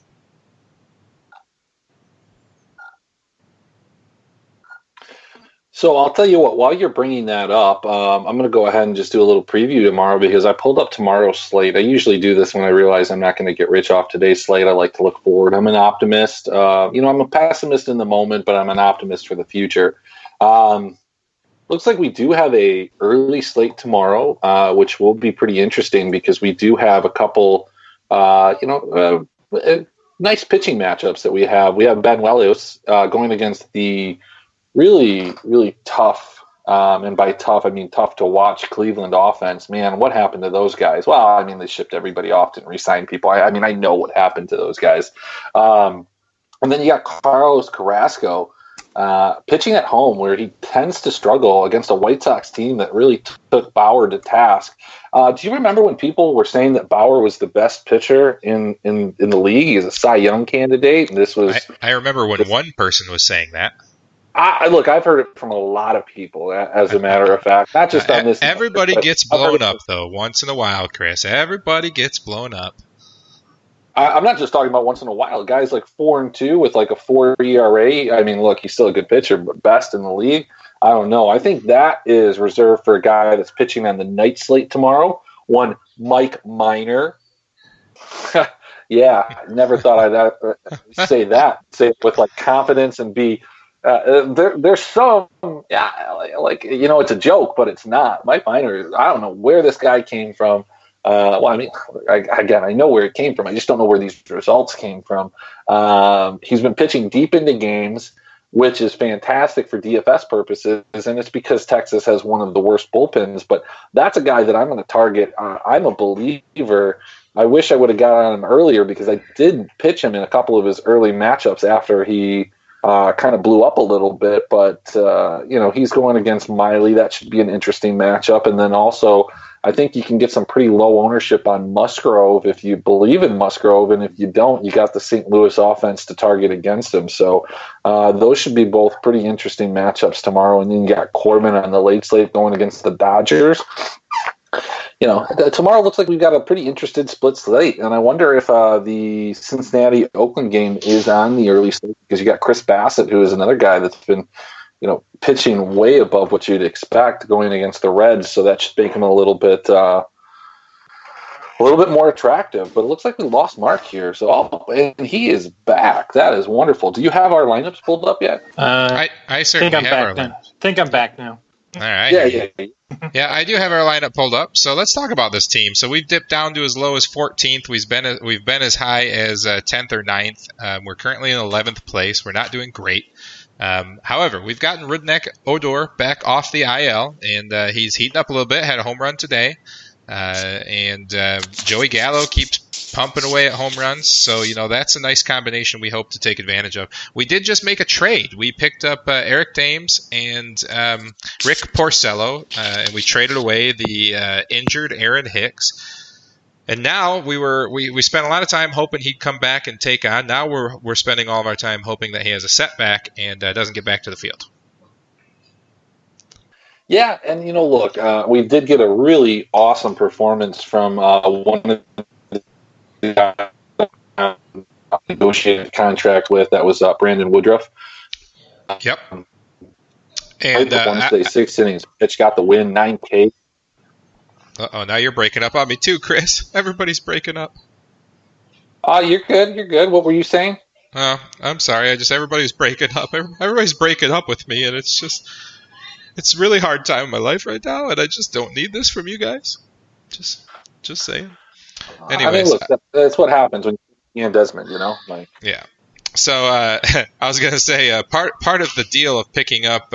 So I'll tell you what, while you're bringing that up, I'm going to go ahead and just do a little preview tomorrow because I pulled up tomorrow's slate. I usually do this when I realize I'm not going to get rich off today's slate. I like to look forward. I'm an optimist. I'm a pessimist in the moment, but I'm an optimist for the future. Looks like we do have a early slate tomorrow, which will be pretty interesting because we do have a couple, nice pitching matchups that we have. We have Ben Wellius going against the really, really tough, and by tough, I mean tough to watch Cleveland offense. Man, what happened to those guys? Well, I mean, they shipped everybody off and re-signed people. I know what happened to those guys. And then you got Carlos Carrasco pitching at home where he tends to struggle against a White Sox team that really took Bauer to task. Do you remember when people were saying that Bauer was the best pitcher in the league? He's a Cy Young candidate. And this was I remember when one person was saying that. Look, I've heard it from a lot of people, as a matter of fact. Not just on this. Everybody gets blown up, though, once in a while, Chris. Everybody gets blown up. I'm not just talking about once in a while. Guys like 4-2 with like a 4 ERA. I mean, look, he's still a good pitcher, but best in the league. I don't know. I think that is reserved for a guy that's pitching on the night slate tomorrow. One Mike Minor. Yeah, never thought I'd say that. Say it with like confidence and be. There's some, it's a joke, but it's not. Mike Minor, I don't know where this guy came from. I know where it came from. I just don't know where these results came from. He's been pitching deep into games, which is fantastic for DFS purposes, and it's because Texas has one of the worst bullpens. But that's a guy that I'm going to target. I'm a believer. I wish I would have got on him earlier because I did pitch him in a couple of his early matchups after he kind of blew up a little bit, but he's going against Miley. That should be an interesting matchup. And then also, I think you can get some pretty low ownership on Musgrove if you believe in Musgrove, and if you don't, you got the St. Louis offense to target against him. So those should be both pretty interesting matchups tomorrow. And then you got Corbin on the late slate going against the Dodgers. Tomorrow looks like we've got a pretty interesting split slate, and I wonder if the Cincinnati-Oakland game is on the early slate because you got Chris Bassett, who is another guy that's been, pitching way above what you'd expect going against the Reds, so that should make him a little bit a little bit more attractive. But it looks like we lost Mark here. So, and he is back. That is wonderful. Do you have our lineups pulled up yet? I certainly have our lineup. I think I'm back now. All right. Yeah, I do have our lineup pulled up. So let's talk about this team. So we've dipped down to as low as 14th. We've been as high as 10th or 9th. We're currently in 11th place. We're not doing great. However, we've gotten Rudnek Odor back off the IL, and he's heating up a little bit. Had a home run today. And Joey Gallo keeps pumping away at home runs. So, that's a nice combination we hope to take advantage of. We did just make a trade. We picked up Eric Thames and Rick Porcello, and we traded away the injured Aaron Hicks. And now we spent a lot of time hoping he'd come back and take on. Now we're spending all of our time hoping that he has a setback and doesn't get back to the field. Yeah, and look, we did get a really awesome performance from one of the negotiated contract with. That was Brandon Woodruff. Yep. And Wednesday, 6 innings pitch, got the win, 9K. Uh-oh, now you're breaking up on me too, Chris. Everybody's breaking up. You're good. You're good. What were you saying? I'm sorry. Everybody's breaking up. Everybody's breaking up with me, and it's a really hard time in my life right now, and I just don't need this from you guys. Just saying. Anyways, look, that's what happens when you're Ian Desmond, Yeah. So I was going to say part of the deal of picking up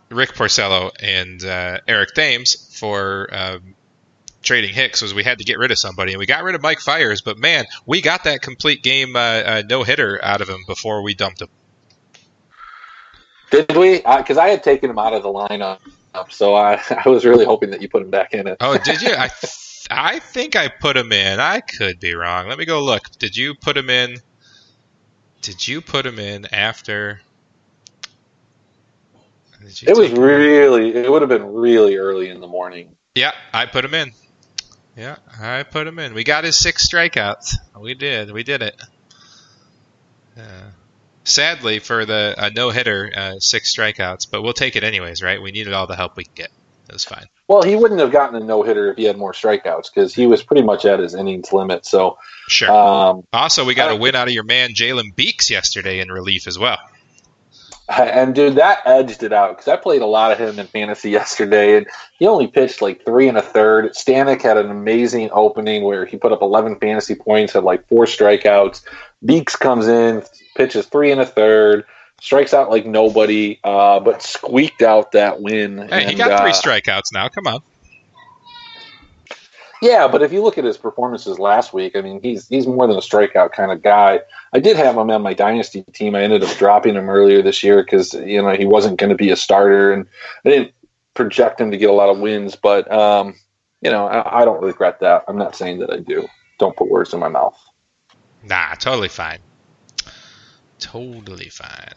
Rick Porcello and Eric Thames for trading Hicks was we had to get rid of somebody, and we got rid of Mike Fiers. But man, we got that complete game no hitter out of him before we dumped him. Did we? Because I had taken him out of the lineup, so I was really hoping that you put him back in it. Oh, did you? I think I put him in. I could be wrong. Let me go look. Did you put him in? Did you put him in after? It would have been really early in the morning. Yeah, I put him in. Yeah, I put him in. We got his 6 strikeouts. We did it. Sadly, for the no-hitter, 6 strikeouts, but we'll take it anyways, right? We needed all the help we could get. It was fine. Well, he wouldn't have gotten a no-hitter if he had more strikeouts because he was pretty much at his innings limit. So, sure. Also, we got a win out of your man Jalen Beeks yesterday in relief as well. And, dude, that edged it out because I played a lot of him in fantasy yesterday, and he only pitched like 3 1/3. Stanek had an amazing opening where he put up 11 fantasy points, had like 4 strikeouts. Beeks comes in, pitches 3 1/3, strikes out like nobody, but squeaked out that win. Hey, he got 3 strikeouts now. Come on. Yeah, but if you look at his performances last week, I mean, he's more than a strikeout kind of guy. I did have him on my dynasty team. I ended up dropping him earlier this year because he wasn't going to be a starter, and I didn't project him to get a lot of wins. But I don't regret that. I'm not saying that I do. Don't put words in my mouth. Nah, totally fine. Totally fine.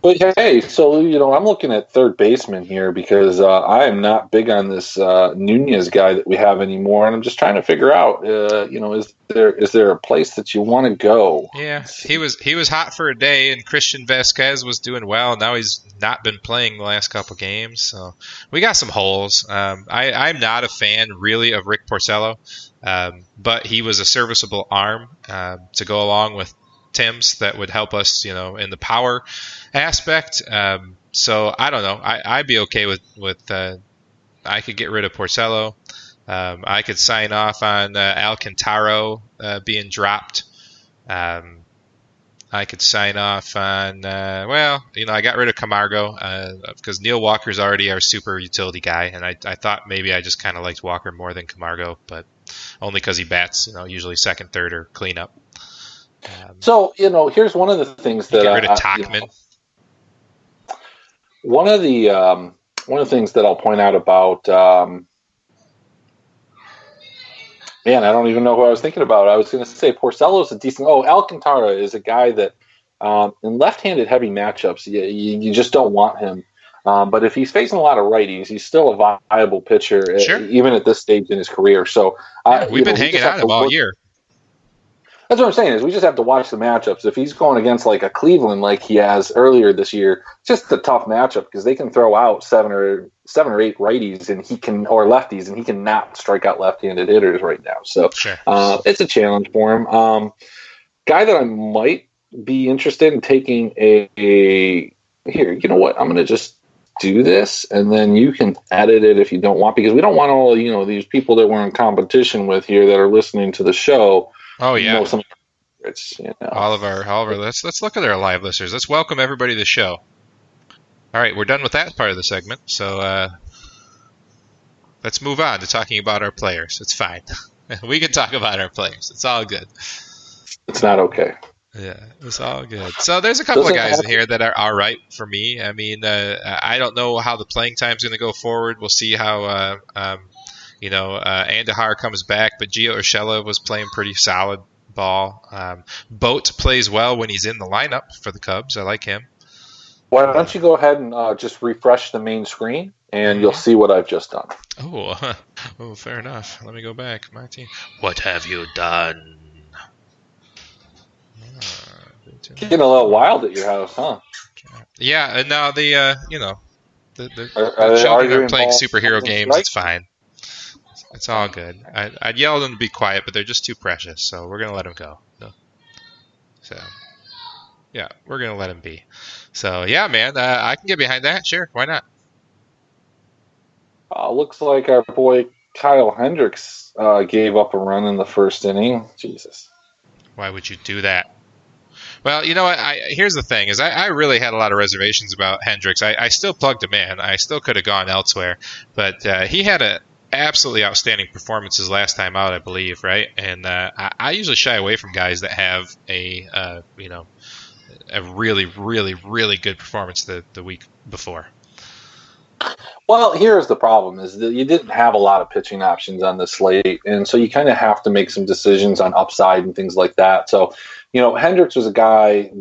But hey, so I'm looking at third baseman here because I am not big on this Nunez guy that we have anymore, and I'm just trying to figure out, is there a place that you want to go? Yeah, he was hot for a day, and Christian Vasquez was doing well. Now he's not been playing the last couple games, so we got some holes. I'm not a fan really of Rick Porcello, but he was a serviceable arm to go along with Tim's that would help us, in the power aspect. So I don't know. I'd be okay with I could get rid of Porcello. I could sign off on Alcantara being dropped. I could sign off on, I got rid of Camargo because Neil Walker's already our super utility guy, and I thought maybe I just kind of liked Walker more than Camargo, but only because he bats, usually second, third, or cleanup. So here's one of the things that get rid of Tachman. One of the things that I'll point out about man, I don't even know who I was thinking about. I was going to say Porcello's a decent. Alcantara is a guy that in left-handed heavy matchups you just don't want him. But if he's facing a lot of righties, he's still a viable pitcher, sure, even at this stage in his career. So we've been hanging on him all year. That's what I'm saying is we just have to watch the matchups. If he's going against like a Cleveland like he has earlier this year, it's just a tough matchup because they can throw out seven or eight righties and or lefties, and he cannot strike out left-handed hitters right now. So Sure. It's a challenge for him. Guy that I might be interested in taking here. You know what? I'm going to just do this, and then you can edit it if you don't want, because we don't want all these people that we're in competition with here that are listening to the show. Oh yeah, some favorites, all of our let's look at our live listeners. Let's welcome everybody to the show. All right, we're done with that part of the segment, so let's move on to talking about our players. It's fine. We can talk about our players. It's all good. It's not okay. Yeah, it's all good. So there's a couple of guys in here that are all right for me. I mean, I don't know how the playing time's going to go forward. We'll see how Andahar comes back, but Gio Urshela was playing pretty solid ball. Boat plays well when he's in the lineup for the Cubs. I like him. Why don't you go ahead and just refresh the main screen, and you'll see what I've just done. Oh, fair enough. Let me go back. My team. What have you done? Getting a little wild at your house, huh? Yeah, and now the Are children are playing superhero games. It's fine. It's all good. I'd yell them to be quiet, but they're just too precious, so we're going to let them go. So, yeah, we're going to let them be. So, yeah, man, I can get behind that. Sure, why not? Looks like our boy Kyle Hendricks gave up a run in the first inning. Jesus. Why would you do that? Well, you know what? Here's the thing: is I really had a lot of reservations about Hendricks. I still plugged him in. I still could have gone elsewhere, but he had a absolutely outstanding performance his last time out, I believe, right? And I usually shy away from guys that have a really, really, really good performance the week before. Well, here's the problem: is that you didn't have a lot of pitching options on the slate, and so you kind of have to make some decisions on upside and things like that. So, Hendricks was a guy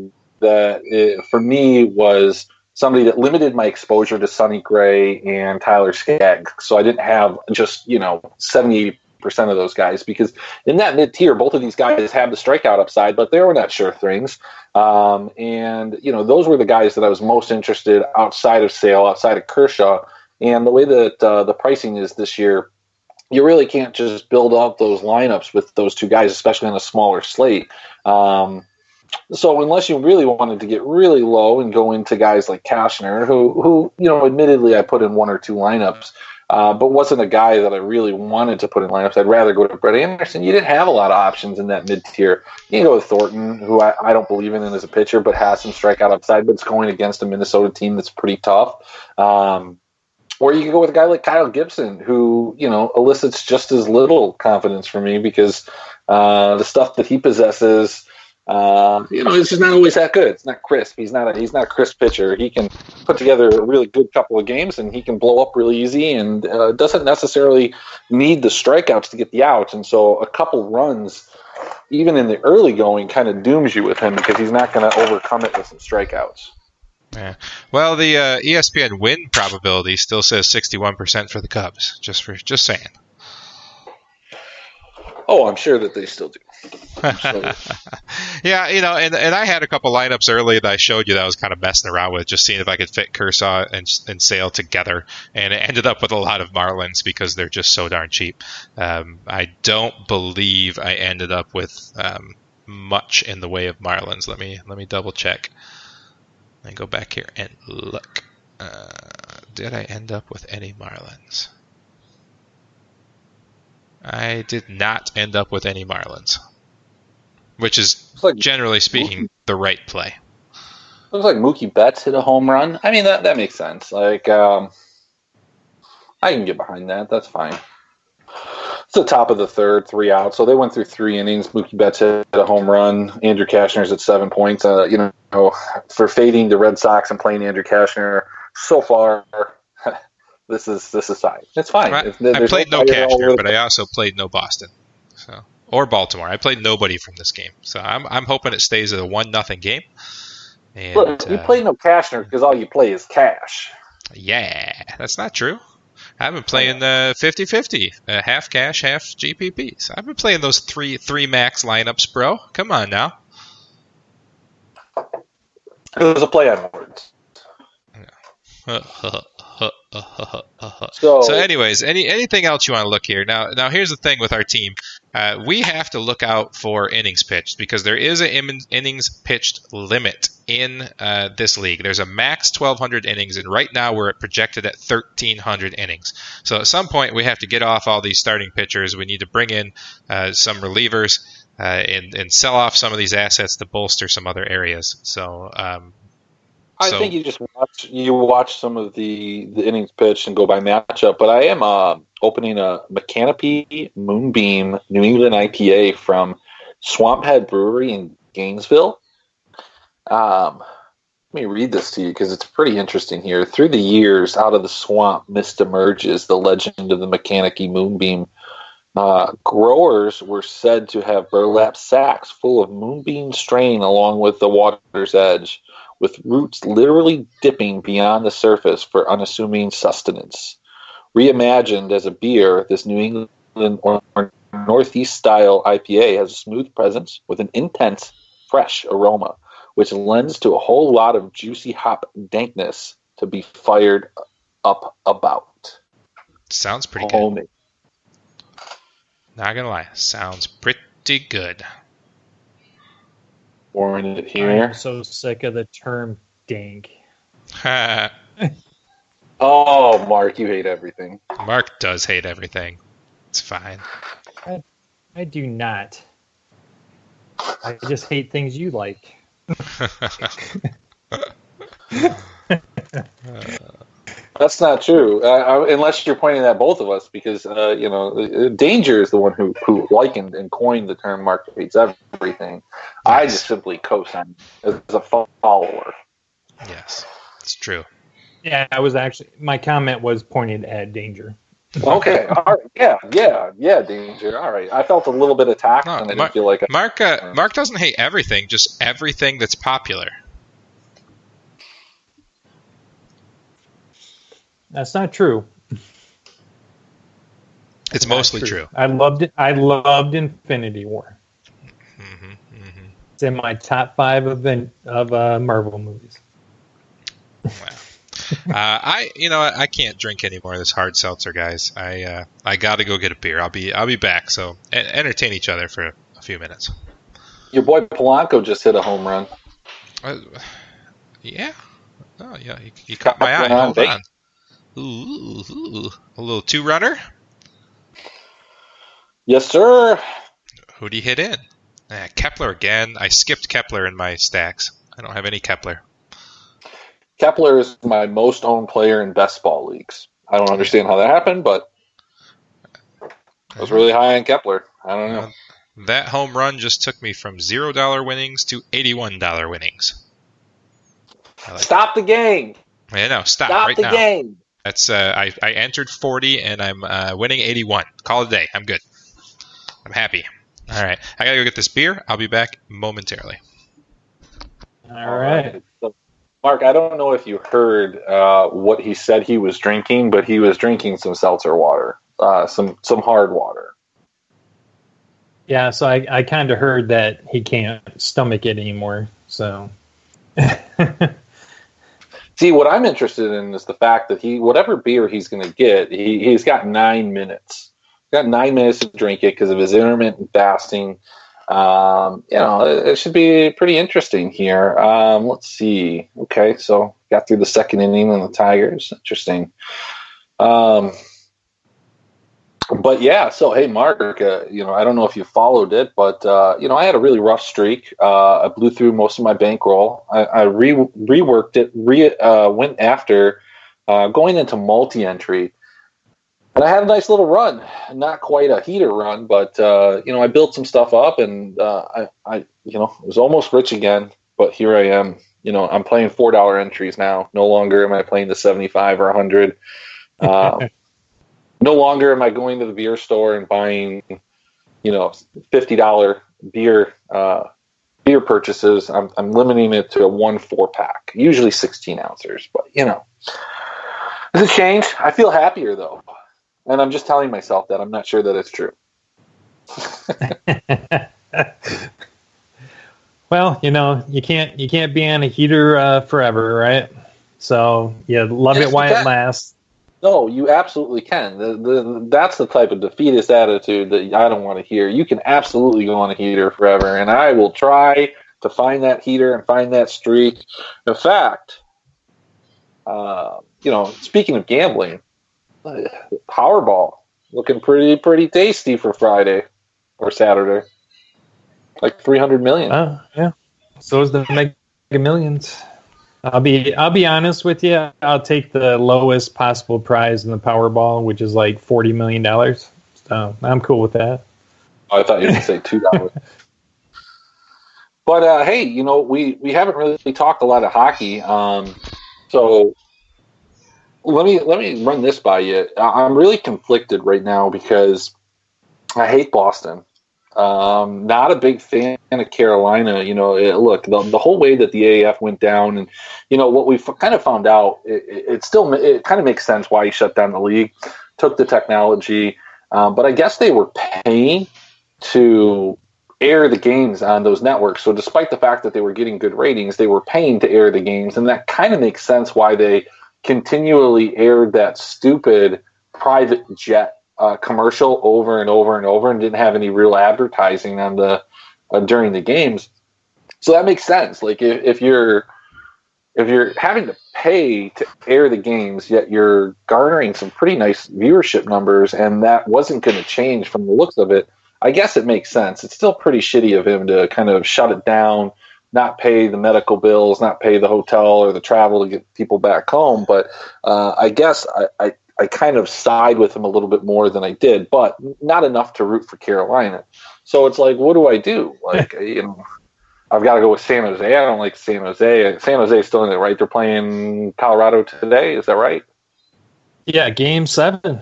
that, for me, was somebody that limited my exposure to Sonny Gray and Tyler Skaggs. So I didn't have just 70% of those guys, because in that mid tier, both of these guys have the strikeout upside, but they were not sure things. And those were the guys that I was most interested outside of Sale, outside of Kershaw. And the way that the pricing is this year, you really can't just build up those lineups with those two guys, especially on a smaller slate. So unless you really wanted to get really low and go into guys like Cashner, who admittedly I put in one or two lineups, but wasn't a guy that I really wanted to put in lineups. I'd rather go to Brett Anderson. You didn't have a lot of options in that mid-tier. You can go with Thornton, who I don't believe in as a pitcher, but has some strikeout upside, but it's going against a Minnesota team that's pretty tough. Or you can go with a guy like Kyle Gibson, who, elicits just as little confidence for me, because the stuff that he possesses, it's just not always that good. It's not crisp. He's not a crisp pitcher. He can put together a really good couple of games, and he can blow up really easy, and doesn't necessarily need the strikeouts to get the outs. And so a couple runs, even in the early going, kind of dooms you with him, because he's not going to overcome it with some strikeouts. Yeah. Well, the ESPN win probability still says 61% for the Cubs. Just saying. Oh, I'm sure that they still do. Yeah, and I had a couple lineups early that I showed you that I was kind of messing around with, just seeing if I could fit Kershaw and Sale together, and it ended up with a lot of Marlins because they're just so darn cheap. I don't believe I ended up with much in the way of Marlins. Let me double check. And go back here and look. Did I end up with any Marlins? I did not end up with any Marlins, which is, generally speaking, the right play. Looks like Mookie Betts hit a home run. I mean, that makes sense. I can get behind that. That's fine. It's the top of the third, 3 out. So they went through 3 innings. Mookie Betts hit a home run. Andrew Cashner's at 7 points. For fading the Red Sox and playing Andrew Cashner so far, this is fine. It's fine. I played no Cashner, but I also played no Boston, or Baltimore. I played nobody from this game, so I'm hoping it stays at a 1-0 game. And, look, you played no Cashner because all you play is cash. Yeah, that's not true. I've been playing 50-50, half cash, half GPPs. I've been playing those three max lineups, bro. Come on now. It was a play on words. So anyways, anything else you want to look here? Now here's the thing with our team. We have to look out for innings pitched because there is an innings pitched limit in this league. There's a max 1,200 innings, and right now we're projected at 1,300 innings. So at some point we have to get off all these starting pitchers. We need to bring in some relievers and sell off some of these assets to bolster some other areas. So I think you just watch some of the innings pitched and go by matchup. But I am opening a Canopy Moonbeam New England IPA from Swamp Head Brewery in Gainesville. Let me read this to you because it's pretty interesting here. Through the years, out of the swamp mist emerges the legend of the Canopy Moonbeam. Growers were said to have burlap sacks full of moonbeam strain along with the water's edge, with roots literally dipping beyond the surface for unassuming sustenance. Reimagined as a beer, this New England or Northeast style IPA has a smooth presence with an intense, fresh aroma, which lends to a whole lot of juicy hop dankness to be fired up about. Sounds pretty Homey. good. Not gonna lie, sounds pretty good. Pouring it here. I'm so sick of the term dank. Oh, Mark, you hate everything. Mark does hate everything. It's fine. I do not. I just hate things you like. That's not true, unless you're pointing at both of us, because Danger is the one who likened and coined the term "Mark hates everything." Yes. I just simply co-sign as a follower. Yes, it's true. Yeah, my comment was pointed at Danger. Okay, all right, yeah, Danger. All right, I felt a little bit attacked, and I didn't feel like Mark doesn't hate everything, just everything that's popular. That's not true. It's mostly true. I loved Infinity War. It's in my top 5 of Marvel movies. Wow. I can't drink any more of this hard seltzer, guys. I got to go get a beer. I'll be back. So entertain each other for a few minutes. Your boy Polanco just hit a home run. Yeah. Oh yeah. He caught my eye. Hold on. Ooh, a little 2-runner? Yes, sir. Who'd he hit in? Kepler again. I skipped Kepler in my stacks. I don't have any Kepler. Kepler is my most owned player in best ball leagues. I don't understand how that happened, but I was really high on Kepler. I don't know. That home run just took me from $0 winnings to $81 winnings. Stop the game. Yeah, no, stop right the now. Game. That's I entered 40 and I'm winning 81. Call it a day. I'm good. I'm happy. All right, I gotta go get this beer. I'll be back momentarily. All right. So, Mark, I don't know if you heard what he said he was drinking, but he was drinking some seltzer water, some hard water. Yeah, so I kind of heard that he can't stomach it anymore. So. See, what I'm interested in is the fact that whatever beer he's going to get, he's got 9 minutes. He's got 9 minutes to drink it because of his intermittent fasting. It should be pretty interesting here. Let's see. Okay, so got through the second inning on the Tigers. Interesting. But yeah, so hey, Mark, I don't know if you followed it, but I had a really rough streak. I blew through most of my bankroll. I reworked it. Went after going into multi-entry, and I had a nice little run. Not quite a heater run, but I built some stuff up, and I was almost rich again. But here I am. I'm playing $4 entries now. No longer am I playing the 75 or 100. No longer am I going to the beer store and buying, $50 beer purchases. I'm limiting it to a 1 4-pack, usually 16 ounces. But It's a change. I feel happier though, and I'm just telling myself that. I'm not sure that it's true. Well, you can't be on a heater forever, right? So you love it while it lasts. No, you absolutely can. That's the type of defeatist attitude that I don't want to hear. You can absolutely go on a heater forever, and I will try to find that heater and find that streak. In fact, speaking of gambling, Powerball looking pretty tasty for Friday or Saturday. Like 300 million. Oh, yeah. So is the Mega Millions. I'll be honest with you. I'll take the lowest possible prize in the Powerball, which is like $40 million. So I'm cool with that. Oh, I thought you were going to say $2. But hey, we haven't really talked a lot of hockey. So let me run this by you. I'm really conflicted right now because I hate Boston. Not a big fan of Carolina. Look, the whole way that the AAF went down, and what we kind of found out, it kind of makes sense why he shut down the league, took the technology, but I guess they were paying to air the games on those networks. So despite the fact that they were getting good ratings, they were paying to air the games, and that kind of makes sense why they continually aired that stupid private jet commercial over and over and over, and didn't have any real advertising on the during the games. So that makes sense. Like if you're having to pay to air the games, yet you're garnering some pretty nice viewership numbers, and that wasn't going to change from the looks of it, I guess it makes sense. It's still pretty shitty of him to kind of shut it down, not pay the medical bills, not pay the hotel or the travel to get people back home. But I guess I kind of side with him a little bit more than I did, but not enough to root for Carolina. So it's like, what do I do? Like, I've got to go with San Jose. I don't like San Jose. San Jose is still in it, right? They're playing Colorado today. Is that right? Yeah, Game 7.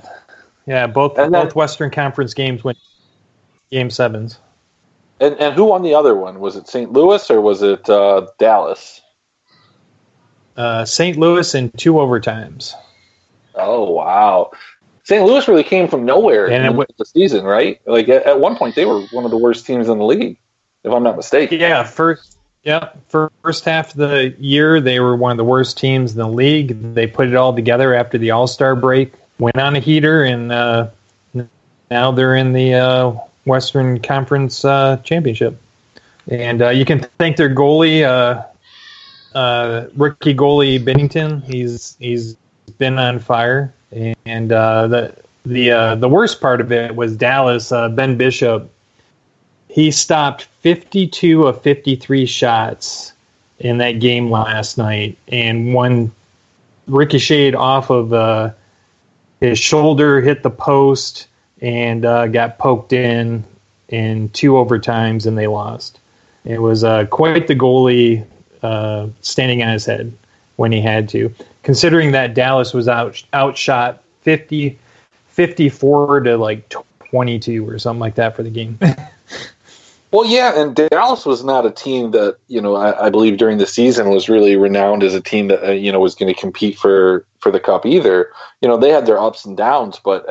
Yeah, both Western Conference games went Game 7s. And who won the other one? Was it St. Louis or was it Dallas? St. Louis in 2 overtimes. Oh, wow. St. Louis really came from nowhere in the season, right? Like at one point, they were one of the worst teams in the league, if I'm not mistaken. Yeah, first half of the year, they were one of the worst teams in the league. They put it all together after the All-Star break, went on a heater, and now they're in the Western Conference Championship. And you can thank their goalie, rookie goalie Bennington. He's been on fire, and the worst part of it was Dallas. Ben Bishop, he stopped 52 of 53 shots in that game last night, and one ricocheted off of his shoulder, hit the post, and got poked in 2 overtimes, and they lost. It was quite the goalie standing on his head when he had to, considering that Dallas was outshot 54 to like 22 or something like that for the game. Well, yeah, and Dallas was not a team that, I believe during the season was really renowned as a team that, was going to compete for the cup either. They had their ups and downs, but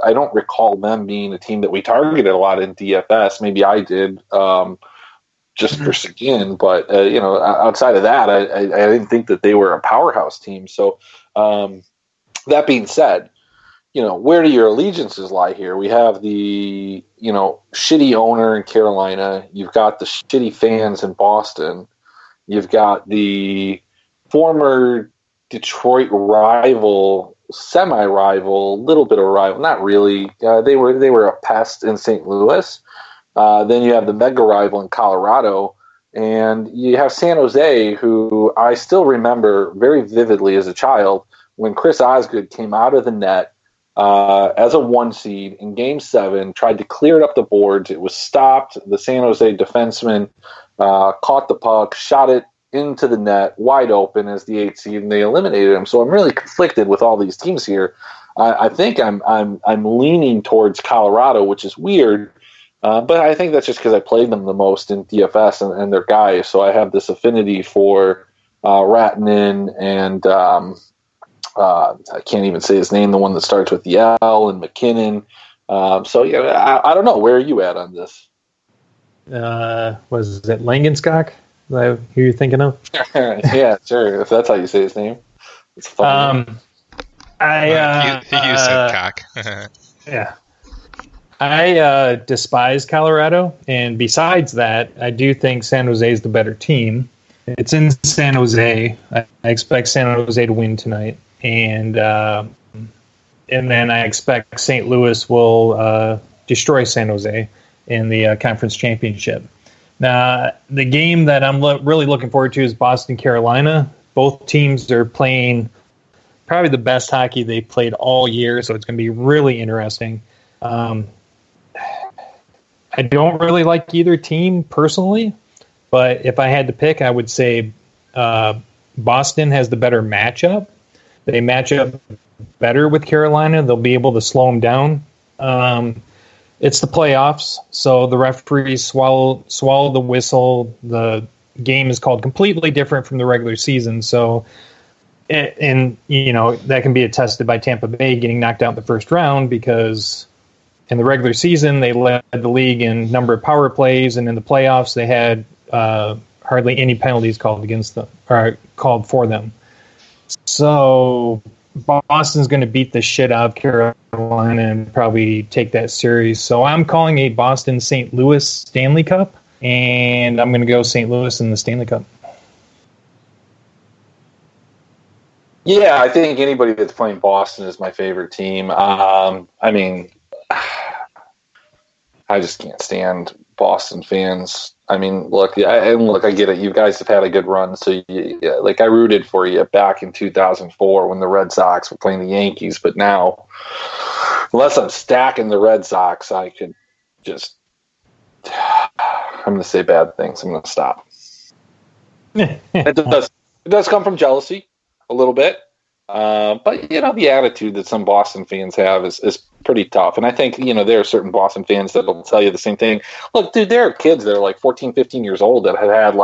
I don't recall them being a team that we targeted a lot in DFS. Maybe I did, just for Seguin, but outside of that, I didn't think that they were a powerhouse team. So that being said, where do your allegiances lie here? We have the shitty owner in Carolina. You've got the shitty fans in Boston. You've got the former Detroit rival, semi-rival, little bit of rival, not really. They were a pest in St. Louis. Then you have the mega rival in Colorado, and you have San Jose, who I still remember very vividly as a child when Chris Osgood came out of the net as a 1 seed in Game 7, tried to clear it up the boards. It was stopped. The San Jose defenseman caught the puck, shot it into the net, wide open as the 8 seed, and they eliminated him. So I'm really conflicted with all these teams here. I think I'm leaning towards Colorado, which is weird. But I think that's just because I played them the most in DFS and their guys. So I have this affinity for Ratinen and I can't even say his name, the one that starts with the L, and McKinnon. So, yeah, I don't know. Where are you at on this? Was it Langenskog? Is that who you're thinking of? Yeah, sure. If that's how you say his name. It's funny. You said cock. Yeah. I despise Colorado, and besides that, I do think San Jose is the better team. It's in San Jose. I expect San Jose to win tonight, and then I expect St. Louis will destroy San Jose in the conference championship. Now, the game that I'm really looking forward to is Boston, Carolina. Both teams are playing probably the best hockey they've played all year, so it's going to be really interesting. I don't really like either team personally, but if I had to pick, I would say Boston has the better matchup. They match up better with Carolina. They'll be able to slow them down. It's the playoffs, so the referees swallow the whistle. The game is called completely different from the regular season, so that can be attested by Tampa Bay getting knocked out in the first round, because in the regular season they led the league in number of power plays, and in the playoffs they had hardly any penalties called against them or called for them. So Boston's going to beat the shit out of Carolina and probably take that series. So I'm calling a Boston-St. Louis Stanley Cup, and I'm going to go St. Louis in the Stanley Cup. Yeah, I think anybody that's playing Boston is my favorite team. I mean, I just can't stand Boston fans. I mean, look, I get it. You guys have had a good run. So, I rooted for you back in 2004 when the Red Sox were playing the Yankees. But now, unless I'm stacking the Red Sox, I could just – I'm going to say bad things. I'm going to stop. It does come from jealousy a little bit. But, the attitude that some Boston fans have is pretty tough. And I think, there are certain Boston fans that will tell you the same thing. Look, dude, there are kids that are like 14, 15 years old that have had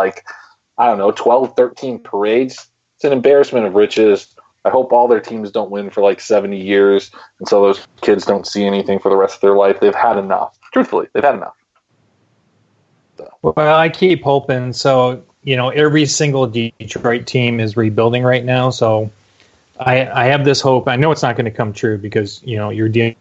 12, 13 parades. It's an embarrassment of riches. I hope all their teams don't win for 70 years. And so those kids don't see anything for the rest of their life. They've had enough. Truthfully, they've had enough. So. Well, I keep hoping. So, every single Detroit team is rebuilding right now. So I have this hope. I know it's not going to come true because, you're dealing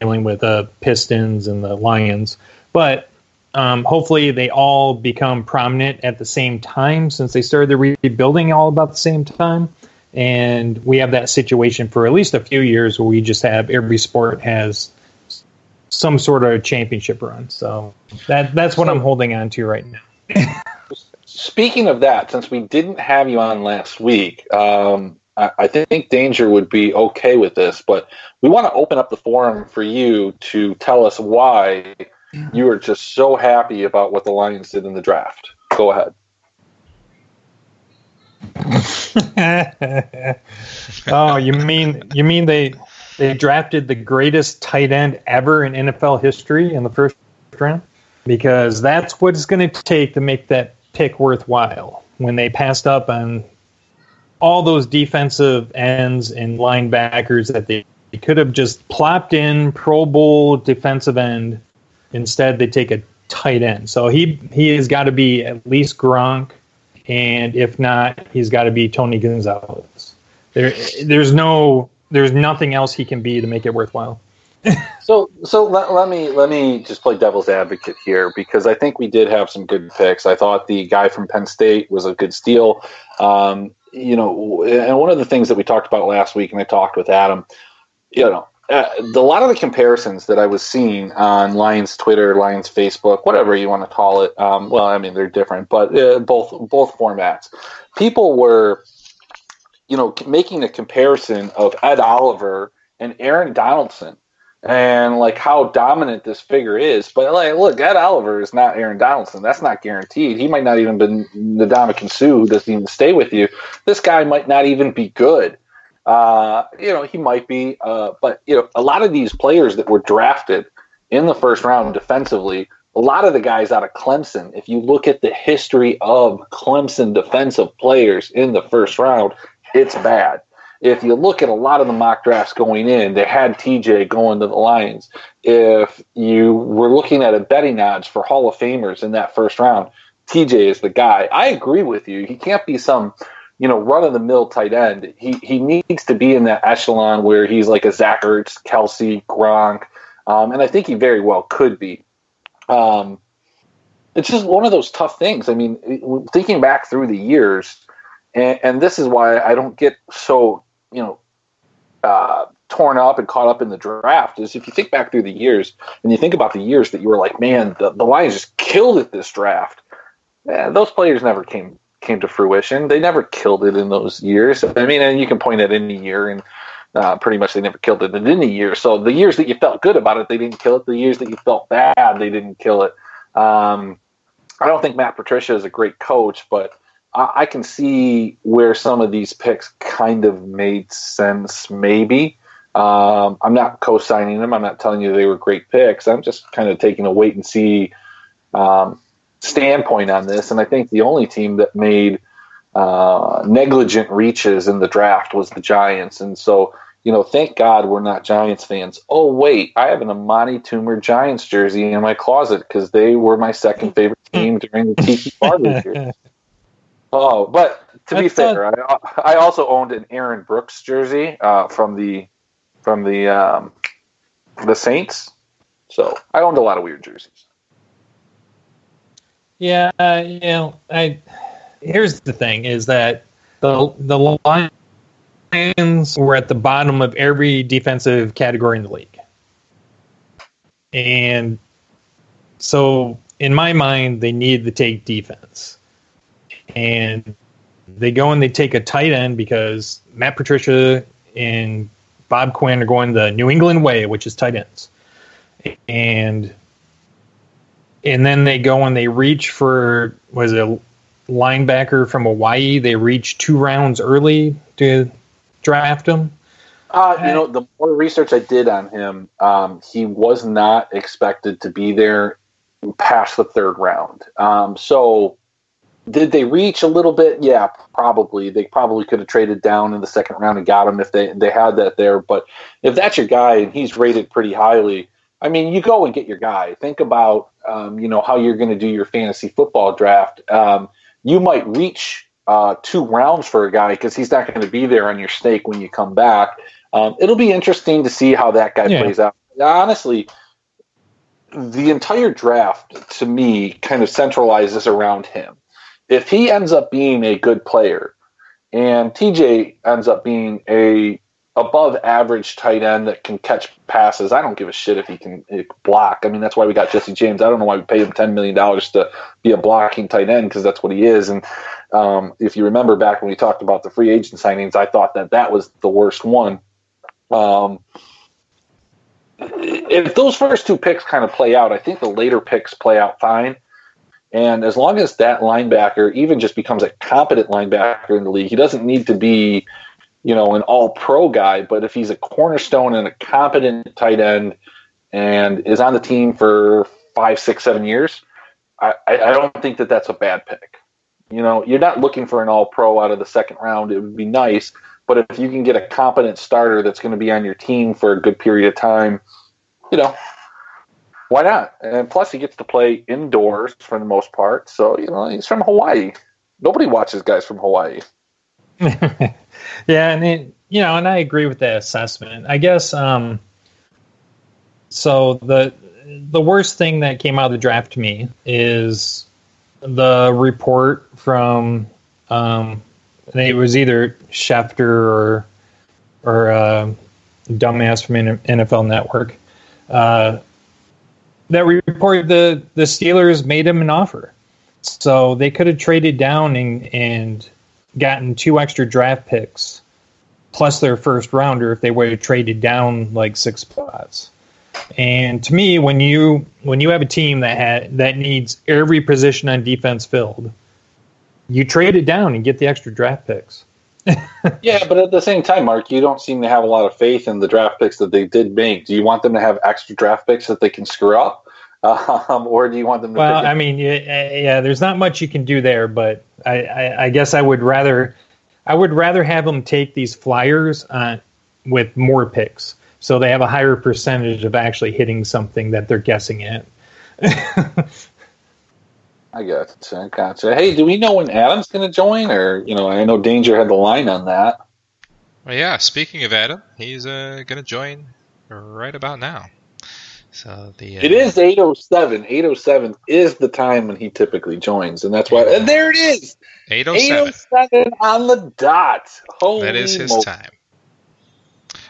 with Pistons and the Lions. But hopefully they all become prominent at the same time, since they started the rebuilding all about the same time. And we have that situation for at least a few years where we just have every sport has some sort of championship run. So that's what I'm holding on to right now. Speaking of that, since we didn't have you on last week, I think Danger would be okay with this, but we want to open up the forum for you to tell us why you are just so happy about what the Lions did in the draft. Go ahead. Oh, you mean they drafted the greatest tight end ever in NFL history in the first round? Because that's what it's going to take to make that pick worthwhile. When they passed up on all those defensive ends and linebackers that they could have just plopped in Pro Bowl defensive end. Instead, they take a tight end. So he has got to be at least Gronk, and if not, he's got to be Tony Gonzalez. There's nothing else he can be to make it worthwhile. So let me just play devil's advocate here, because I think we did have some good picks. I thought the guy from Penn State was a good steal. And one of the things that we talked about last week, and I talked with Adam, a lot of the comparisons that I was seeing on Lions Twitter, Lions Facebook, whatever you want to call it. They're different, but both formats. People were, making a comparison of Ed Oliver and Aaron Donaldson, and how dominant this figure is. But look, Ed Oliver is not Aaron Donaldson. That's not guaranteed. He might not even be Ndamukong Suh, who doesn't even stay with you. This guy might not even be good. He might be. But a lot of these players that were drafted in the first round defensively, a lot of the guys out of Clemson, if you look at the history of Clemson defensive players in the first round, it's bad. if you look at a lot of the mock drafts going in, they had TJ going to the Lions. If you were looking at a betting odds for Hall of Famers in that first round, TJ is the guy. I agree with you. He can't be some, run-of-the-mill tight end. He needs to be in that echelon where he's like a Zach Ertz, Kelsey, Gronk, and I think he very well could be. It's just one of those tough things. I mean, thinking back through the years, and this is why I don't get so, torn up and caught up in the draft, is if you think back through the years and you think about the years that you were like, man, the Lions just killed it this draft. Those players never came to fruition. They never killed it in those years. I mean, and you can point at any year, and pretty much they never killed it in any year. So the years that you felt good about it, they didn't kill it. The years that you felt bad, they didn't kill it. I don't think Matt Patricia is a great coach, but I can see where some of these picks kind of made sense, maybe. I'm not co-signing them. I'm not telling you they were great picks. I'm just kind of taking a wait-and-see standpoint on this. And I think the only team that made negligent reaches in the draft was the Giants. And so, thank God we're not Giants fans. Oh, wait, I have an Amani Toomer Giants jersey in my closet because they were my second favorite team during the Tiki Barber years. Oh, but to be fair, I also owned an Aaron Brooks jersey from the Saints. So I owned a lot of weird jerseys. Yeah, here's the thing: is that the Lions were at the bottom of every defensive category in the league, and so in my mind, they need to take defense, and they go and they take a tight end because Matt Patricia and Bob Quinn are going the New England way, which is tight ends, and then they go and they reach for, was it a linebacker from Hawaii? They reach 2 rounds early to draft him. The more research I did on him, he was not expected to be there past the 3rd round. So did they reach a little bit? Yeah, probably. They probably could have traded down in the 2nd round and got him if they had that there. But if that's your guy and he's rated pretty highly, I mean, you go and get your guy. Think about, how you're going to do your fantasy football draft. You might reach 2 rounds for a guy because he's not going to be there on your snake when you come back. It'll be interesting to see how that guy plays out. Honestly, the entire draft, to me, kind of centralizes around him. If he ends up being a good player and TJ ends up being a above average tight end that can catch passes, I don't give a shit if he can block. I mean, that's why we got Jesse James. I don't know why we paid him $10 million to be a blocking tight end, because that's what he is. And if you remember back when we talked about the free agent signings, I thought that was the worst one. If those first 2 picks kind of play out, I think the later picks play out fine. And as long as that linebacker even just becomes a competent linebacker in the league, he doesn't need to be, an all-pro guy, but if he's a cornerstone and a competent tight end and is on the team for 5, 6, 7 years, I don't think that's a bad pick. You're not looking for an all-pro out of the 2nd round. It would be nice, but if you can get a competent starter that's going to be on your team for a good period of time, why not? And plus, he gets to play indoors for the most part. So, he's from Hawaii. Nobody watches guys from Hawaii. Yeah, and and I agree with that assessment. I guess so the worst thing that came out of the draft to me is the report from it was either Schefter or dumbass from NFL Network that reported the Steelers made him an offer, so they could have traded down and gotten 2 extra draft picks plus their 1st rounder if they would have traded down like 6 spots. And to me, when you have a team that needs every position on defense filled, you trade it down and get the extra draft picks. Yeah, but at the same time, Mark, you don't seem to have a lot of faith in the draft picks that they did make. Do you want them to have extra draft picks that they can screw up? Or do you want them to there's not much you can do there, but I guess I would rather I would rather have them take these flyers with more picks, so they have a higher percentage of actually hitting something that they're guessing at. I gotcha. Hey, do we know when Adam's going to join? Or, I know Danger had the line on that. Well, yeah, speaking of Adam, he's going to join right about now. So it is 8:07. 8:07 is the time when he typically joins, and that's why. And there it is. 8:07 on the dot. Holy that is his moly. time.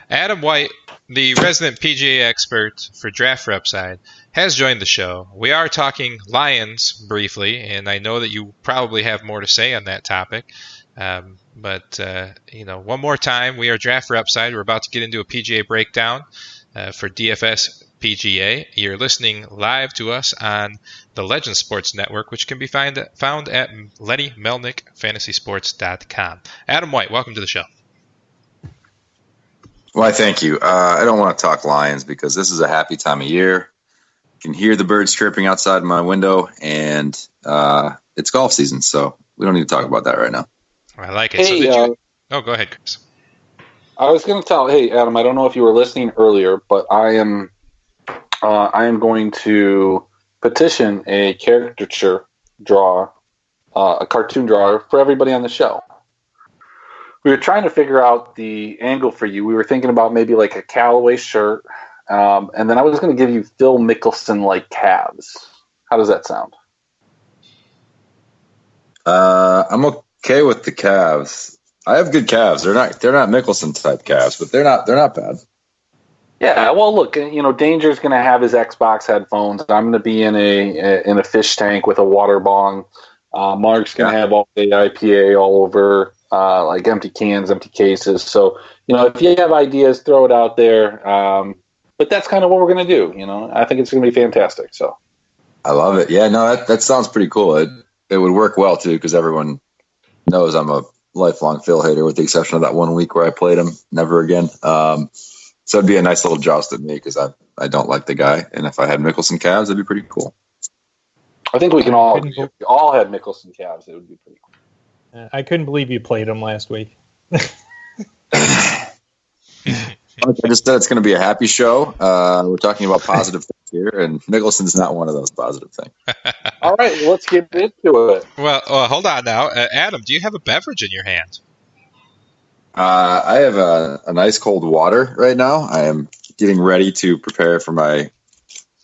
Adam White, the resident PGA expert for Draft for Upside, has joined the show. We are talking Lions briefly, and I know that you probably have more to say on that topic. But one more time, we are Draft for Upside. We're about to get into a PGA breakdown for DFS PGA. You're listening live to us on the Legend Sports Network, which can be found at LennyMelnickFantasySports.com. Adam White, welcome to the show. Why, thank you. I don't want to talk Lions because this is a happy time of year. You can hear the birds chirping outside my window, and it's golf season, so we don't need to talk about that right now. I like it. Hey, go ahead, Chris. I was going to tell, hey, Adam, I don't know if you were listening earlier, but I am going to petition a caricature draw, a cartoon draw for everybody on the show. We were trying to figure out the angle for you. We were thinking about maybe like a Callaway shirt, and then I was going to give you Phil Mickelson-like calves. How does that sound? I'm okay with the calves. I have good calves. They're not Mickelson type calves, but they're not bad. Yeah, well, look, Danger's going to have his Xbox headphones. I'm going to be in a fish tank with a water bong. Mark's going to have all the IPA all over, like empty cans, empty cases. So, if you have ideas, throw it out there. But that's kind of what we're going to do. I think it's going to be fantastic. So, I love it. Yeah, no, that sounds pretty cool. It would work well too because everyone knows I'm a lifelong Phil hater, with the exception of that 1 week where I played him. Never again. So it'd be a nice little joust at me because I don't like the guy. And if I had Mickelson calves, it'd be pretty cool. I think we can all agree. If we all had Mickelson calves, it would be pretty cool. I couldn't believe you played him last week. I just said it's going to be a happy show. We're talking about positive things here, and Mickelson's not one of those positive things. All right, let's get into it. Well, hold on now. Adam, do you have a beverage in your hand? I have a nice cold water right now. I am getting ready to prepare for my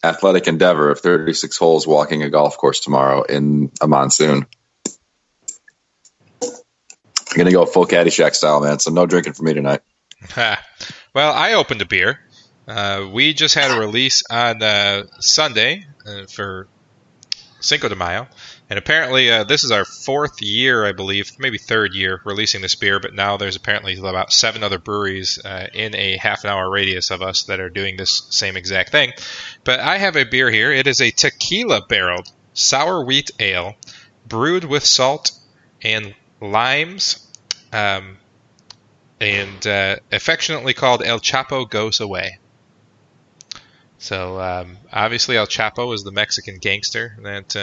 athletic endeavor of 36 holes walking a golf course tomorrow in a monsoon. I'm going to go full Caddyshack style, man, so no drinking for me tonight. Well, I opened a beer. We just had a release on Sunday for Cinco de Mayo. And apparently this is our fourth year, I believe, maybe third year releasing this beer. But now there's apparently about 7 other breweries in a half-an-hour radius of us that are doing this same exact thing. But I have a beer here. It is a tequila-barreled sour wheat ale brewed with salt and limes and affectionately called El Chapo Goes Away. So obviously El Chapo is the Mexican gangster that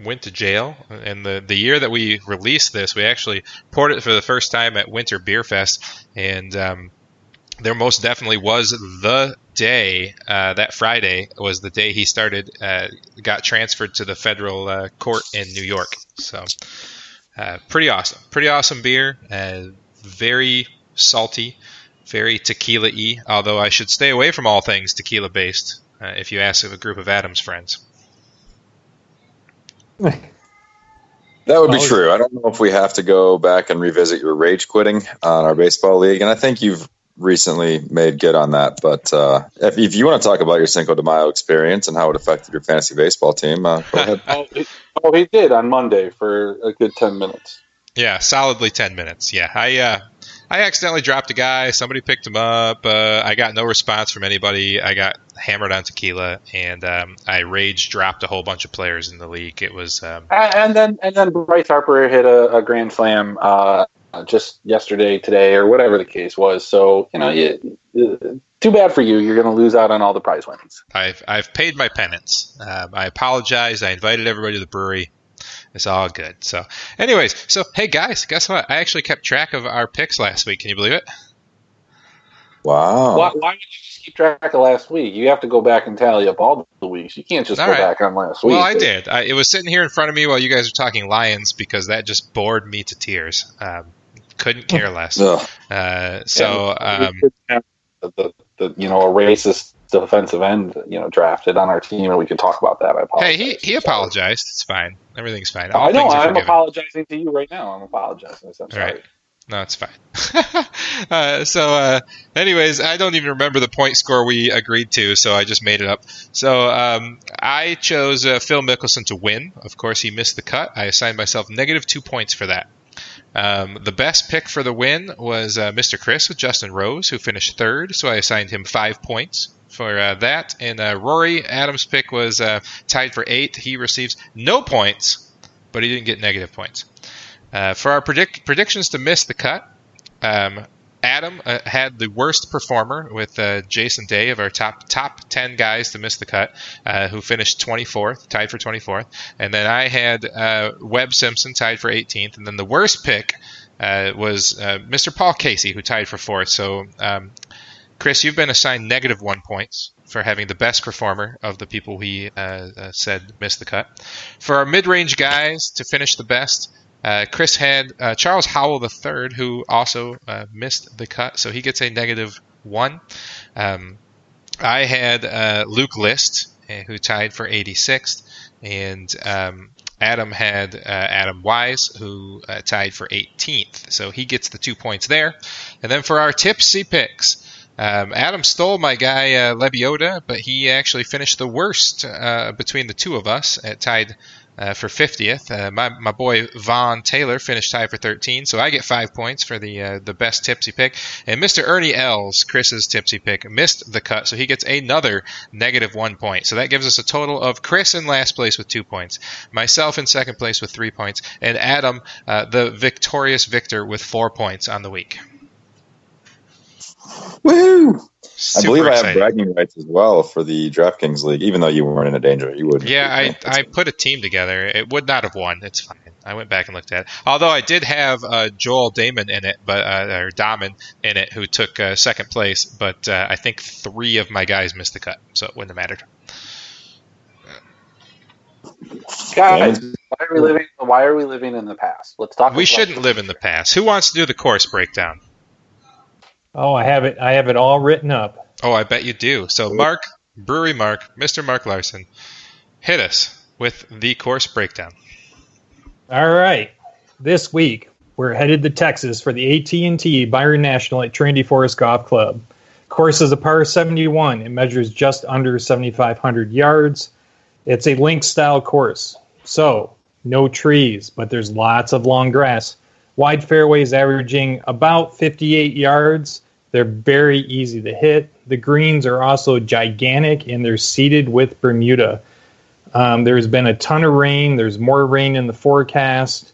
went to jail. And the year that we released this, we actually poured it for the first time at Winter Beer Fest. And there most definitely was the day, that Friday was the day he got transferred to the federal court in New York. So pretty awesome beer. Very salty, very tequila-y, although I should stay away from all things tequila-based if you ask a group of Adam's friends. That would be true. I don't know if we have to go back and revisit your rage quitting on our baseball league, and I think you've recently made good on that. But if you want to talk about your Cinco de Mayo experience and how it affected your fantasy baseball team, go ahead. He did on Monday for a good 10 minutes. Yeah, solidly 10 minutes. Yeah, I accidentally dropped a guy. Somebody picked him up. I got no response from anybody. I got hammered on tequila, and I rage dropped a whole bunch of players in the league. It was and then Bryce Harper hit a grand slam just yesterday, today, or whatever the case was. So too bad for you. You're going to lose out on all the prize winnings. I've paid my penance. I apologize. I invited everybody to the brewery. It's all good. So, anyways, hey guys, guess what? I actually kept track of our picks last week. Can you believe it? Wow. Why would you just keep track of last week? You have to go back and tally up all the weeks. You can't just All go right. back on last week. Well, I did. It was sitting here in front of me while you guys were talking Lions because that just bored me to tears. Couldn't care less. Ugh. The a racist defensive end drafted on our team, and we could talk about that. I apologize. Hey, he apologized. It's fine. Everything's fine. I know. things are I'm forgiven. apologizing to you right now. I'm apologizing. I'm sorry. All right. No, it's fine. Anyways, I don't even remember the point score we agreed to, so I just made it up. So I chose Phil Mickelson to win. Of course, he missed the cut. I assigned myself -2 points for that. The best pick for the win was Mr. Chris with Justin Rose, who finished third, so I assigned him 5 points for that. And Rory Adams' pick was tied for 8. He receives no points, but he didn't get negative points. For our predictions to miss the cut, Adam had the worst performer with Jason Day of our top 10 guys to miss the cut, who finished 24th, tied for 24th. And then I had Webb Simpson tied for 18th. And then the worst pick was Mr. Paul Casey, who tied for 4th. So, Chris, you've been assigned -1 points for having the best performer of the people we said missed the cut. For our mid-range guys to finish the best, Chris had Charles Howell III, who also missed the cut, so he gets a -1. I had Luke List, who tied for 86th, and Adam had Adam Wise, who tied for 18th, so he gets the 2 points there. And then for our tipsy picks, Adam stole my guy Lebioda, but he actually finished the worst between the two of us, tied for 50th. My boy Vaughn Taylor finished tied for 13, so I get 5 points for the best tipsy pick. And Mr. Ernie Els, Chris's tipsy pick, missed the cut, so he gets another -1 point. So that gives us a total of Chris in last place with 2 points, myself in second place with 3 points, and Adam, the victorious victor, with 4 points on the week. Woo! Super I believe exciting. I have bragging rights as well for the DraftKings League, even though you weren't in a danger. You would. Yeah, I put a team together. It would not have won. It's fine. I went back and looked at it. Although I did have Joel Damon in it, or Damon in it, who took second place. But I think 3 of my guys missed the cut, so it wouldn't have mattered. Guys, why are we living in the past? Let's talk. We shouldn't live in the past. Who wants to do the course breakdown? Oh, I have it all written up. Oh, I bet you do. So Mr. Mark Larson, hit us with the course breakdown. All right. This week, we're headed to Texas for the AT&T Byron National at Trinity Forest Golf Club. Course is a par 71. It measures just under 7,500 yards. It's a link-style course. So, no trees, but there's lots of long grass. Wide fairways averaging about 58 yards. They're very easy to hit. The greens are also gigantic, and they're seeded with Bermuda. There's been a ton of rain. There's more rain in the forecast.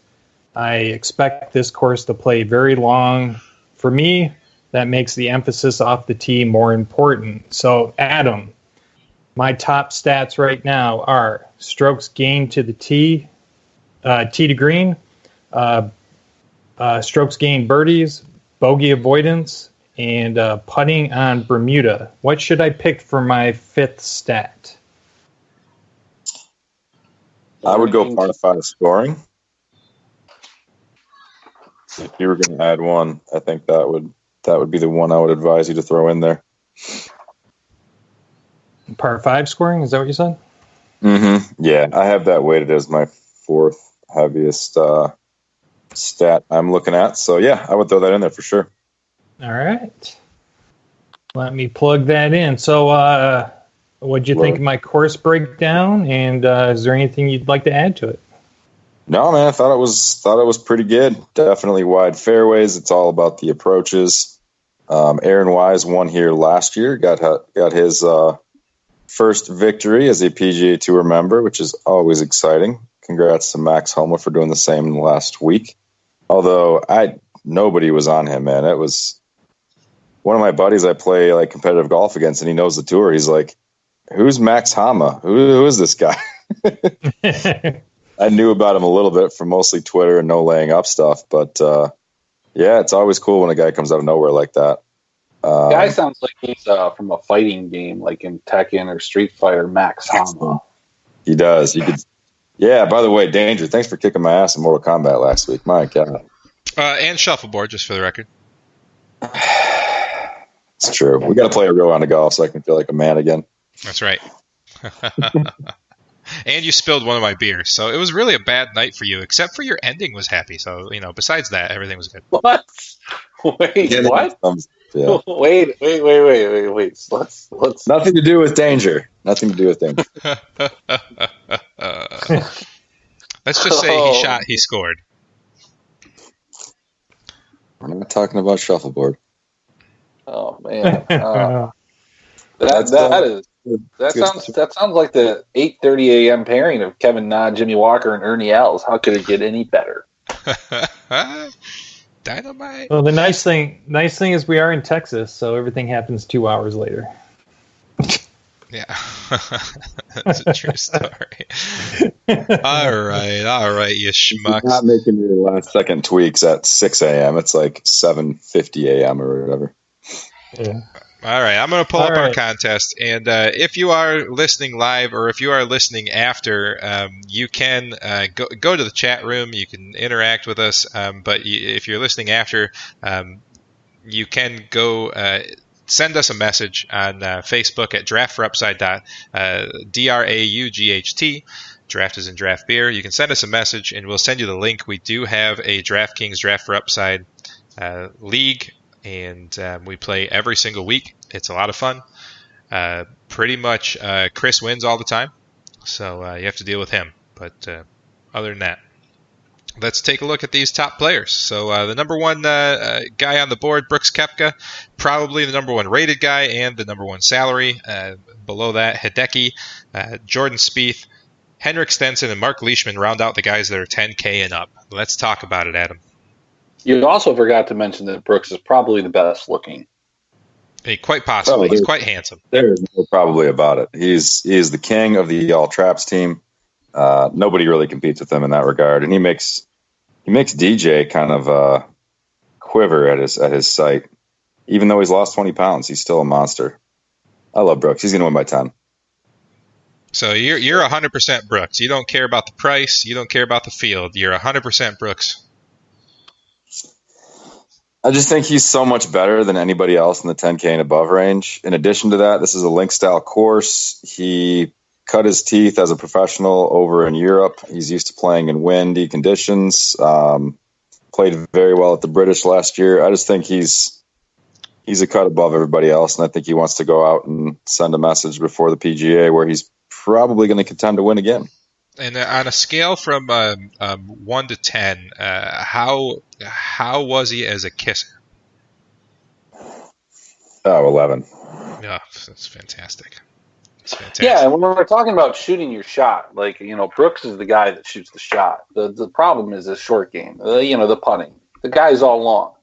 I expect this course to play very long. For me, that makes the emphasis off the tee more important. So, Adam, my top stats right now are strokes gained to the tee to green, strokes gained birdies, bogey avoidance, and putting on Bermuda. What should I pick for my 5th stat? I would go par 5 scoring. If you were going to add one, I think that would be the one I would advise you to throw in there. Par 5 scoring? Is that what you said? Mm-hmm. Yeah, I have that weighted as my 4th heaviest stat I'm looking at. So, yeah, I would throw that in there for sure. All right. Let me plug that in. So, what'd you think of my course breakdown? And is there anything you'd like to add to it? No, man, I thought it was pretty good. Definitely wide fairways. It's all about the approaches. Aaron Wise won here last year. Got his first victory as a PGA Tour member, which is always exciting. Congrats to Max Homa for doing the same in the last week. Although nobody was on him, man. It was one of my buddies I play like competitive golf against, and he knows the tour. He's like, "Who's Max Homa? Who is this guy?" I knew about him a little bit from mostly Twitter and no laying up stuff, but yeah, it's always cool when a guy comes out of nowhere like that. Guy sounds like he's from a fighting game, like in Tekken or Street Fighter. Max Hama. He does. You could. Yeah. By the way, Danger, thanks for kicking my ass in Mortal Kombat last week. My God. And shuffleboard, just for the record. It's true. We got to play a real round of golf so I can feel like a man again. That's right. And you spilled one of my beers, so it was really a bad night for you, except for your ending was happy. So, besides that, everything was good. What? Wait, what? Yeah. Wait. Let's. Nothing to do with Danger. Nothing to do with Danger. Let's just say he shot, he scored. We're not talking about shuffleboard. Oh man, that sounds like the 8:30 a.m. pairing of Kevin Na, Jimmy Walker, and Ernie Els. How could it get any better? Dynamite. Well, the nice thing is we are in Texas, so everything happens 2 hours later. Yeah, that's a true story. All right, you schmucks. Not making your last second tweaks at 6 a.m. It's like 7:50 a.m. or whatever. Yeah. All right, I'm going to pull up our contest, and if you are listening live or if you are listening after, you can go to the chat room. You can interact with us, but if you're listening after, you can go send us a message on Facebook at draftforupside.draught. Draft is in draft beer. You can send us a message, and we'll send you the link. We do have a DraftKings Draft for Upside league, and we play every single week. It's a lot of fun. Pretty much Chris wins all the time, so you have to deal with him. But other than that, let's take a look at these top players. So the number one guy on the board, Brooks Koepka, probably the number one rated guy and the number one salary. Below that, Hideki, Jordan Spieth, Henrik Stenson, and Mark Leishman round out the guys that are 10K and up. Let's talk about it, Adam. You also forgot to mention that Brooks is probably the best looking. Hey, quite possibly. He's quite handsome. There's no probably about it. He is the king of the All Traps team. Nobody really competes with him in that regard, and he makes DJ kind of quiver at his sight. Even though he's lost 20 pounds, he's still a monster. I love Brooks. He's going to win by 10. So you're 100% Brooks. You don't care about the price. You don't care about the field. You're 100% Brooks. I just think he's so much better than anybody else in the 10K and above range. In addition to that, this is a link-style course. He cut his teeth as a professional over in Europe. He's used to playing in windy conditions. Played very well at the British last year. I just think he's a cut above everybody else, and I think he wants to go out and send a message before the PGA where he's probably going to contend to win again. And on a scale from 1 to 10, how was he as a kisser? Oh, 11. Oh, that's fantastic. Yeah, and when we're talking about shooting your shot, Brooks is the guy that shoots the shot. The problem is his short game, the putting. The guy's all long.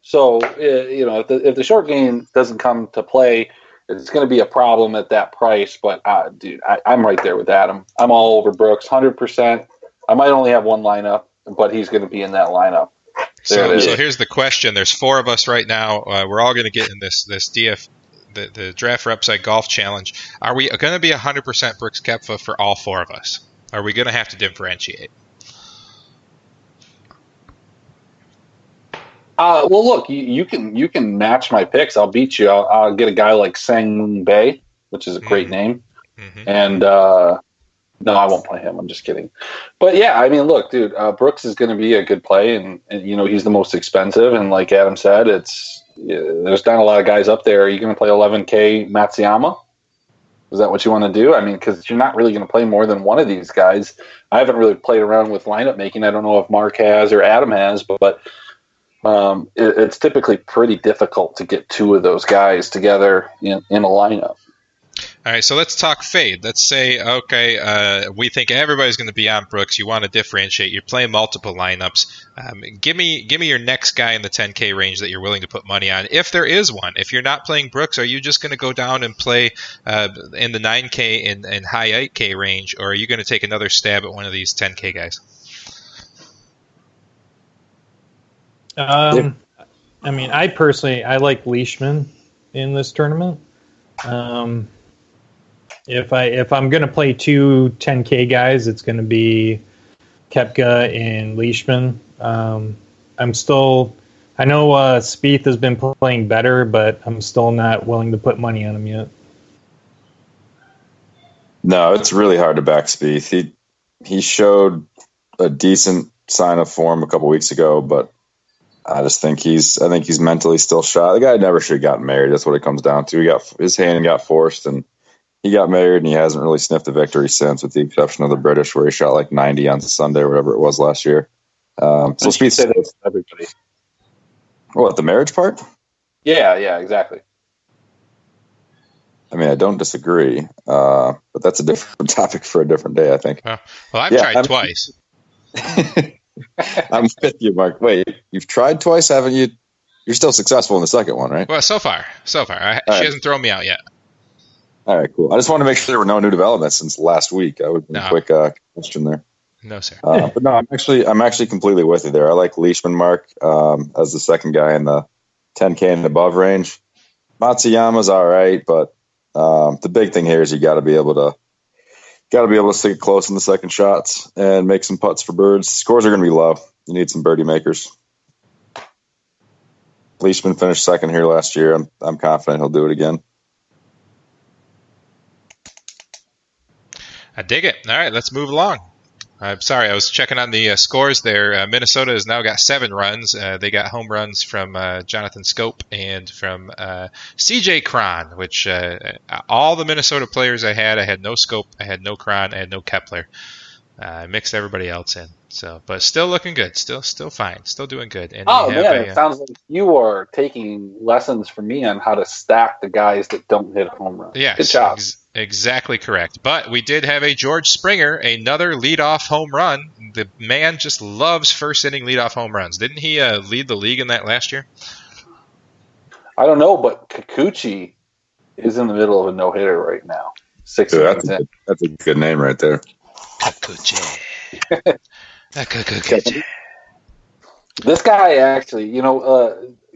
So, if the short game doesn't come to play, it's going to be a problem at that price. But, dude, I'm right there with Adam. I'm all over Brooks, 100%. I might only have one lineup, but he's going to be in that lineup. So here's the question. There's 4 of us right now. We're all going to get in this DF, the Draft for Upside Golf Challenge. Are we going to be 100% Brooks Koepka for all 4 of us? Are we going to have to differentiate? Well, look, you can match my picks. I'll beat you. I'll get a guy like Sang Bae, which is a great name. Mm-hmm. And no, I won't play him. I'm just kidding. But yeah, I mean, look, dude, Brooks is going to be a good play, and he's the most expensive. And like Adam said, there's not a lot of guys up there. Are you going to play 11K Matsuyama? Is that what you want to do? I mean, because you're not really going to play more than one of these guys. I haven't really played around with lineup making. I don't know if Mark has or Adam has, but it's typically pretty difficult to get 2 of those guys together in a lineup. All right, so let's talk fade. Let's say, okay, we think everybody's going to be on Brooks. You want to differentiate. You're playing multiple lineups. Give me your next guy in the 10K range that you're willing to put money on, if there is one. If you're not playing Brooks, are you just going to go down and play in the 9K and high 8K range, or are you going to take another stab at one of these 10K guys? I mean, I personally like Leishman in this tournament. If I'm going to play two 10K guys, it's going to be Koepka and Leishman. I know Spieth has been playing better, but I'm still not willing to put money on him yet. No, it's really hard to back Spieth. He showed a decent sign of form a couple weeks ago, but I just think he's mentally still shot. The guy never should have gotten married. That's what it comes down to. His hand got forced, and he got married, and he hasn't really sniffed a victory since, with the exception of the British, where he shot like 90 on Sunday or whatever it was last year. So Spieth said that everybody. What, the marriage part? Yeah, exactly. I mean, I don't disagree, but that's a different topic for a different day, I think. Well, I've tried twice. I'm with you, Mark. Wait, you've tried twice, haven't you? You're still successful in the second one, right? Well, so far. She hasn't thrown me out yet. All right, cool. I just wanted to make sure there were no new developments since last week. I would be a quick question there. No, sir. But no, I'm actually completely with you there. I like Leishman, Mark, as the second guy in the 10K and above range. Matsuyama's all right, but the big thing here is you got to be able to stick it close in the second shots and make some putts for birds. Scores are going to be low. You need some birdie makers. Leishman finished second here last year. I'm confident he'll do it again. I dig it. All right, let's move along. I'm sorry, I was checking on the scores there. Minnesota has now got 7 runs. They got home runs from Jonathan Scope and from CJ Cron, which all the Minnesota players I had no Scope, I had no Cron, I had no Kepler. I mixed everybody else in. So, but still looking good. Still fine. Still doing good. And it sounds like you are taking lessons from me on how to stack the guys that don't hit home runs. Yeah, good job. Exactly correct. But we did have a George Springer, another leadoff home run. The man just loves first inning leadoff home runs. Didn't he lead the league in that last year? I don't know, but Kikuchi is in the middle of a no hitter right now. 6 innings in. That's a good name right there. Kikuchi. This guy actually,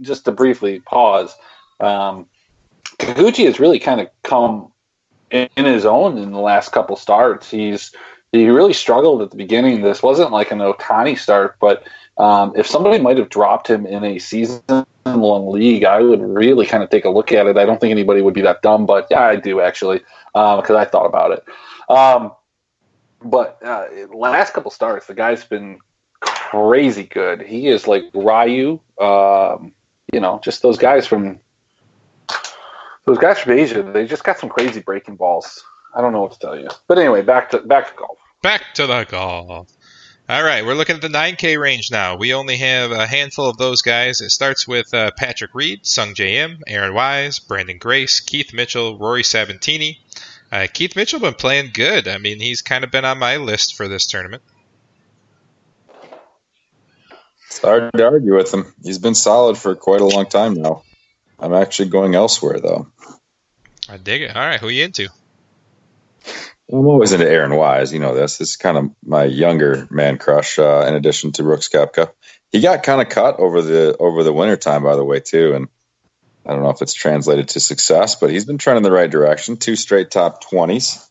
just to briefly pause, Kikuchi has really kind of come in his own in the last couple starts. He really struggled at the beginning. This wasn't like an Ohtani start, but if somebody might have dropped him in a season-long league, I would really kind of take a look at it. I don't think anybody would be that dumb, but yeah, I do actually, because I thought about it. But last couple starts, the guy's been crazy good. He is like Ryu, just those guys from Asia. They just got some crazy breaking balls. I don't know what to tell you. But anyway, back to golf. Back to the golf. All right, we're looking at the 9K range now. We only have a handful of those guys. It starts with Patrick Reed, Sung J M, Aaron Wise, Brandon Grace, Keith Mitchell, Rory Sabatini. Keith Mitchell been playing good. I mean, he's kind of been on my list for this tournament. It's hard to argue with him. He's been solid for quite a long time now. I'm actually going elsewhere, though. I dig it. All right, who are you into? I'm always into Aaron Wise. You know this. This is kind of my younger man crush, in addition to Brooks Koepka. He got kind of cut over the wintertime, by the way, too, and I don't know if it's translated to success, but he's been trending in the right direction. 2 straight top 20s.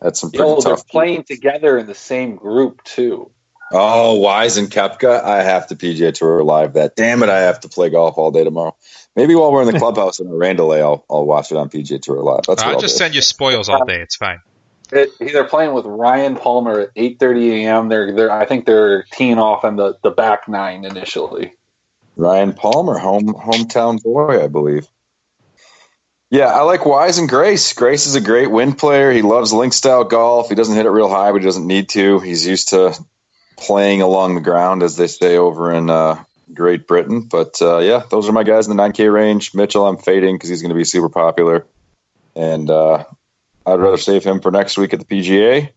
That's some pretty tough. They're playing together in the same group, too. Oh, Wise and Koepka. I have to PGA Tour live that. Damn it, I have to play golf all day tomorrow. Maybe while we're in the clubhouse in a rain delay, I'll watch it on PGA Tour live. That's what I'll just send you spoils all day. It's fine. They're playing with Ryan Palmer at 8:30 a.m. I think they're teeing off on the back 9 initially. Ryan Palmer, hometown boy, I believe. Yeah, I like Wise and Grace. Grace is a great wind player. He loves link-style golf. He doesn't hit it real high, but he doesn't need to. He's used to playing along the ground, as they say over in Great Britain. But, those are my guys in the 9K range. Mitchell, I'm fading because he's going to be super popular. And I I'd rather save him for next week at the PGA.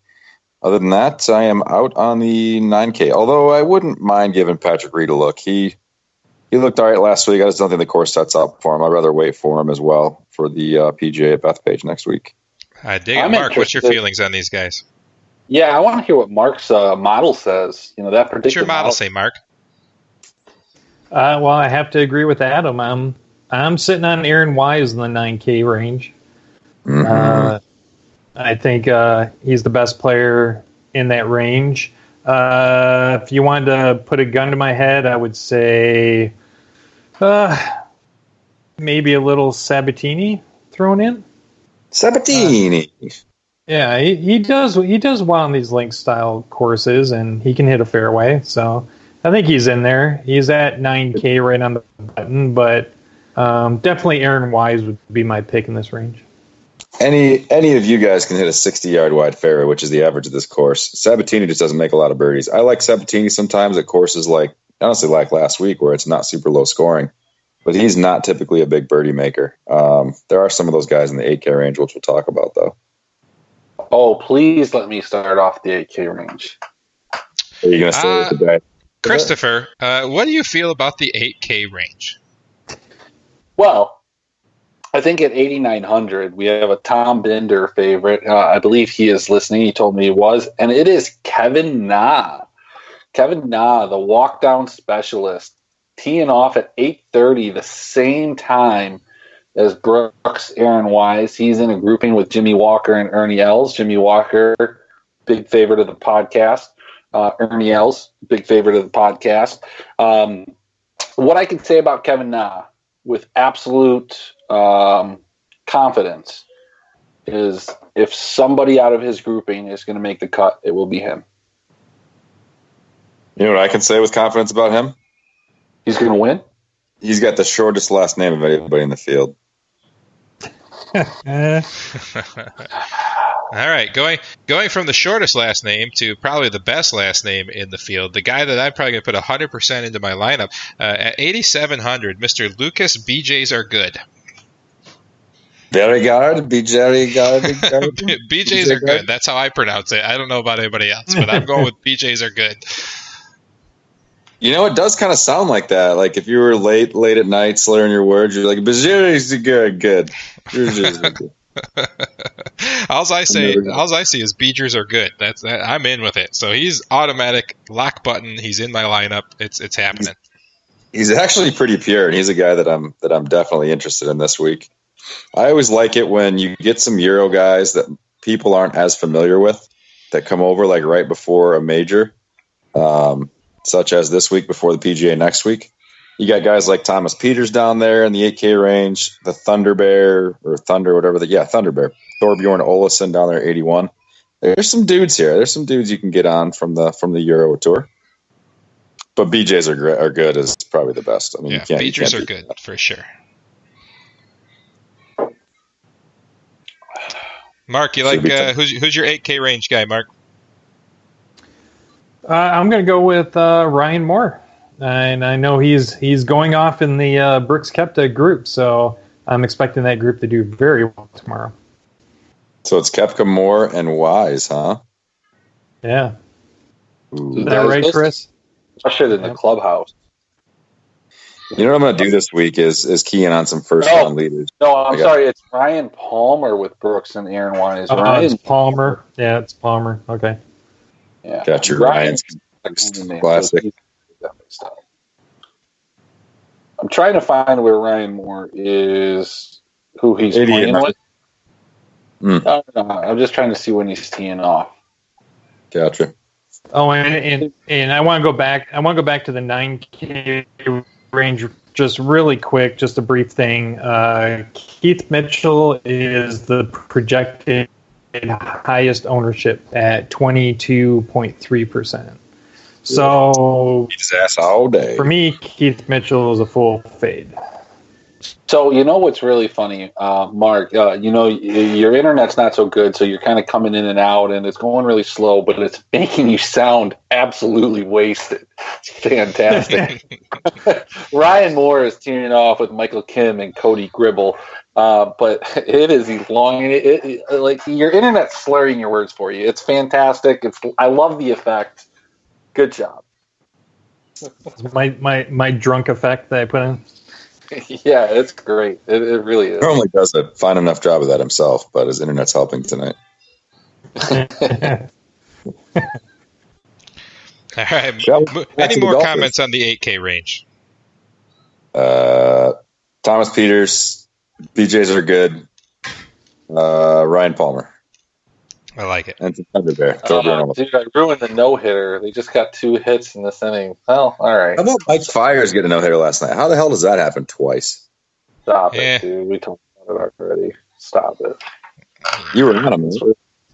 Other than that, I am out on the 9K. Although I wouldn't mind giving Patrick Reed a look. He looked all right last week. I just don't think the course sets up for him. I'd rather wait for him as well for the PGA at Bethpage next week. I dig it. Mark, what's your feelings on these guys? Yeah, I want to hear what Mark's model says. You know, that predictive What's your model say, Mark? Well, I have to agree with Adam. I'm sitting on Aaron Wise in the 9K range. Mm-hmm. I think he's the best player in that range. If you wanted to put a gun to my head, I would say maybe a little Sabatini thrown in. Sabatini. Yeah, he does well on these link style courses, and he can hit a fairway. So I think he's in there. He's at 9K right on the button, but definitely Aaron Wise would be my pick in this range. Any of you guys can hit a 60-yard wide fairway, which is the average of this course. Sabatini just doesn't make a lot of birdies. I like Sabatini sometimes at courses honestly like last week where it's not super low scoring, but he's not typically a big birdie maker. There are some of those guys in the 8K range, which we'll talk about, though. Oh, please let me start off the 8K range. Are you going to stay with the guy? Christopher, what do you feel about the 8K range? Well, I think at 8,900, we have a Tom Bender favorite. I believe he is listening. He told me he was. And it is Kevin Na. Kevin Na, the walk-down specialist, teeing off at 8:30, the same time as Brooks, Aaron Wise. He's in a grouping with Jimmy Walker and Ernie Els. Jimmy Walker, big favorite of the podcast. Ernie Els, big favorite of the podcast. What I can say about Kevin Na with absolute confidence is if somebody out of his grouping is going to make the cut, it will be him. You know what I can say with confidence about him? He's going to win? He's got the shortest last name of anybody in the field. All right, going from the shortest last name to probably the best last name in the field, the guy that I'm probably going to put 100% into my lineup, at 8,700, Mr. Lucas BJs are good. Very good. BJs are good. That's how I pronounce it. I don't know about anybody else, but I'm going with BJs are good. You know, it does kind of sound like that. Like if you were late at night slurring your words, you're like, BJs are good. All I see is Beegers are good. I'm in with it. So he's automatic lock button. He's in my lineup. It's happening. He's actually pretty pure, and he's a guy that I'm definitely interested in this week. I always like it when you get some Euro guys that people aren't as familiar with that come over like right before a major, such as this week before the PGA next week. You got guys like Thomas Peters down there in the 8K range, the Thunder Bear or Thunder, whatever. Thunder Bear. Thorbjorn Olesen down there, 81. There's some dudes here. There's some dudes you can get on from the Euro Tour. But BJs are good is probably the best. I mean, BJs are good for sure. Mark, you like who's your 8K range guy, Mark? I'm going to go with Ryan Moore. And I know he's going off in the Brooks Koepka group, so I'm expecting that group to do very well tomorrow. So it's Koepka, Moore, and Wise, huh? Yeah. Ooh. Is that right, Chris? Especially in the clubhouse. You know what I'm going to do this week is key in on some first-round leaders. No, I'm sorry. It's Ryan Palmer with Brooks and Aaron Wise. It's Palmer. Yeah, it's Palmer. Okay. Yeah. Got your Ryan's classic. I'm trying to find where Ryan Moore is, who he's playing with. I'm just trying to see when he's teeing off. Gotcha. Oh, and I want to go back. I want to go back to the 9K range just really quick. Just a brief thing. Keith Mitchell is the projected highest ownership at 22.3%. So beat his ass all day. For me, Keith Mitchell is a full fade. So you know what's really funny, Mark? Your internet's not so good, so you're kind of coming in and out, and it's going really slow, but it's making you sound absolutely wasted. It's fantastic. Ryan Moore is teaming off with Michael Kim and Cody Gribble. But it is long. Like your internet's slurring your words for you. It's fantastic. I love the effect. Good job. My drunk effect that I put in. Yeah, it's great. It really is. He normally does a fine enough job of that himself, but his internet's helping tonight. All right. Any more comments on the 8K range? Thomas Peters, BJs are good. Ryan Palmer. I like it. And Thunder Bear. Dude, I ruined the no-hitter. They just got 2 hits in this inning. Well, all right. How about Mike Fiers getting a no-hitter last night? How the hell does that happen twice? Stop it, dude. We talked about it already. Stop it. You were on him.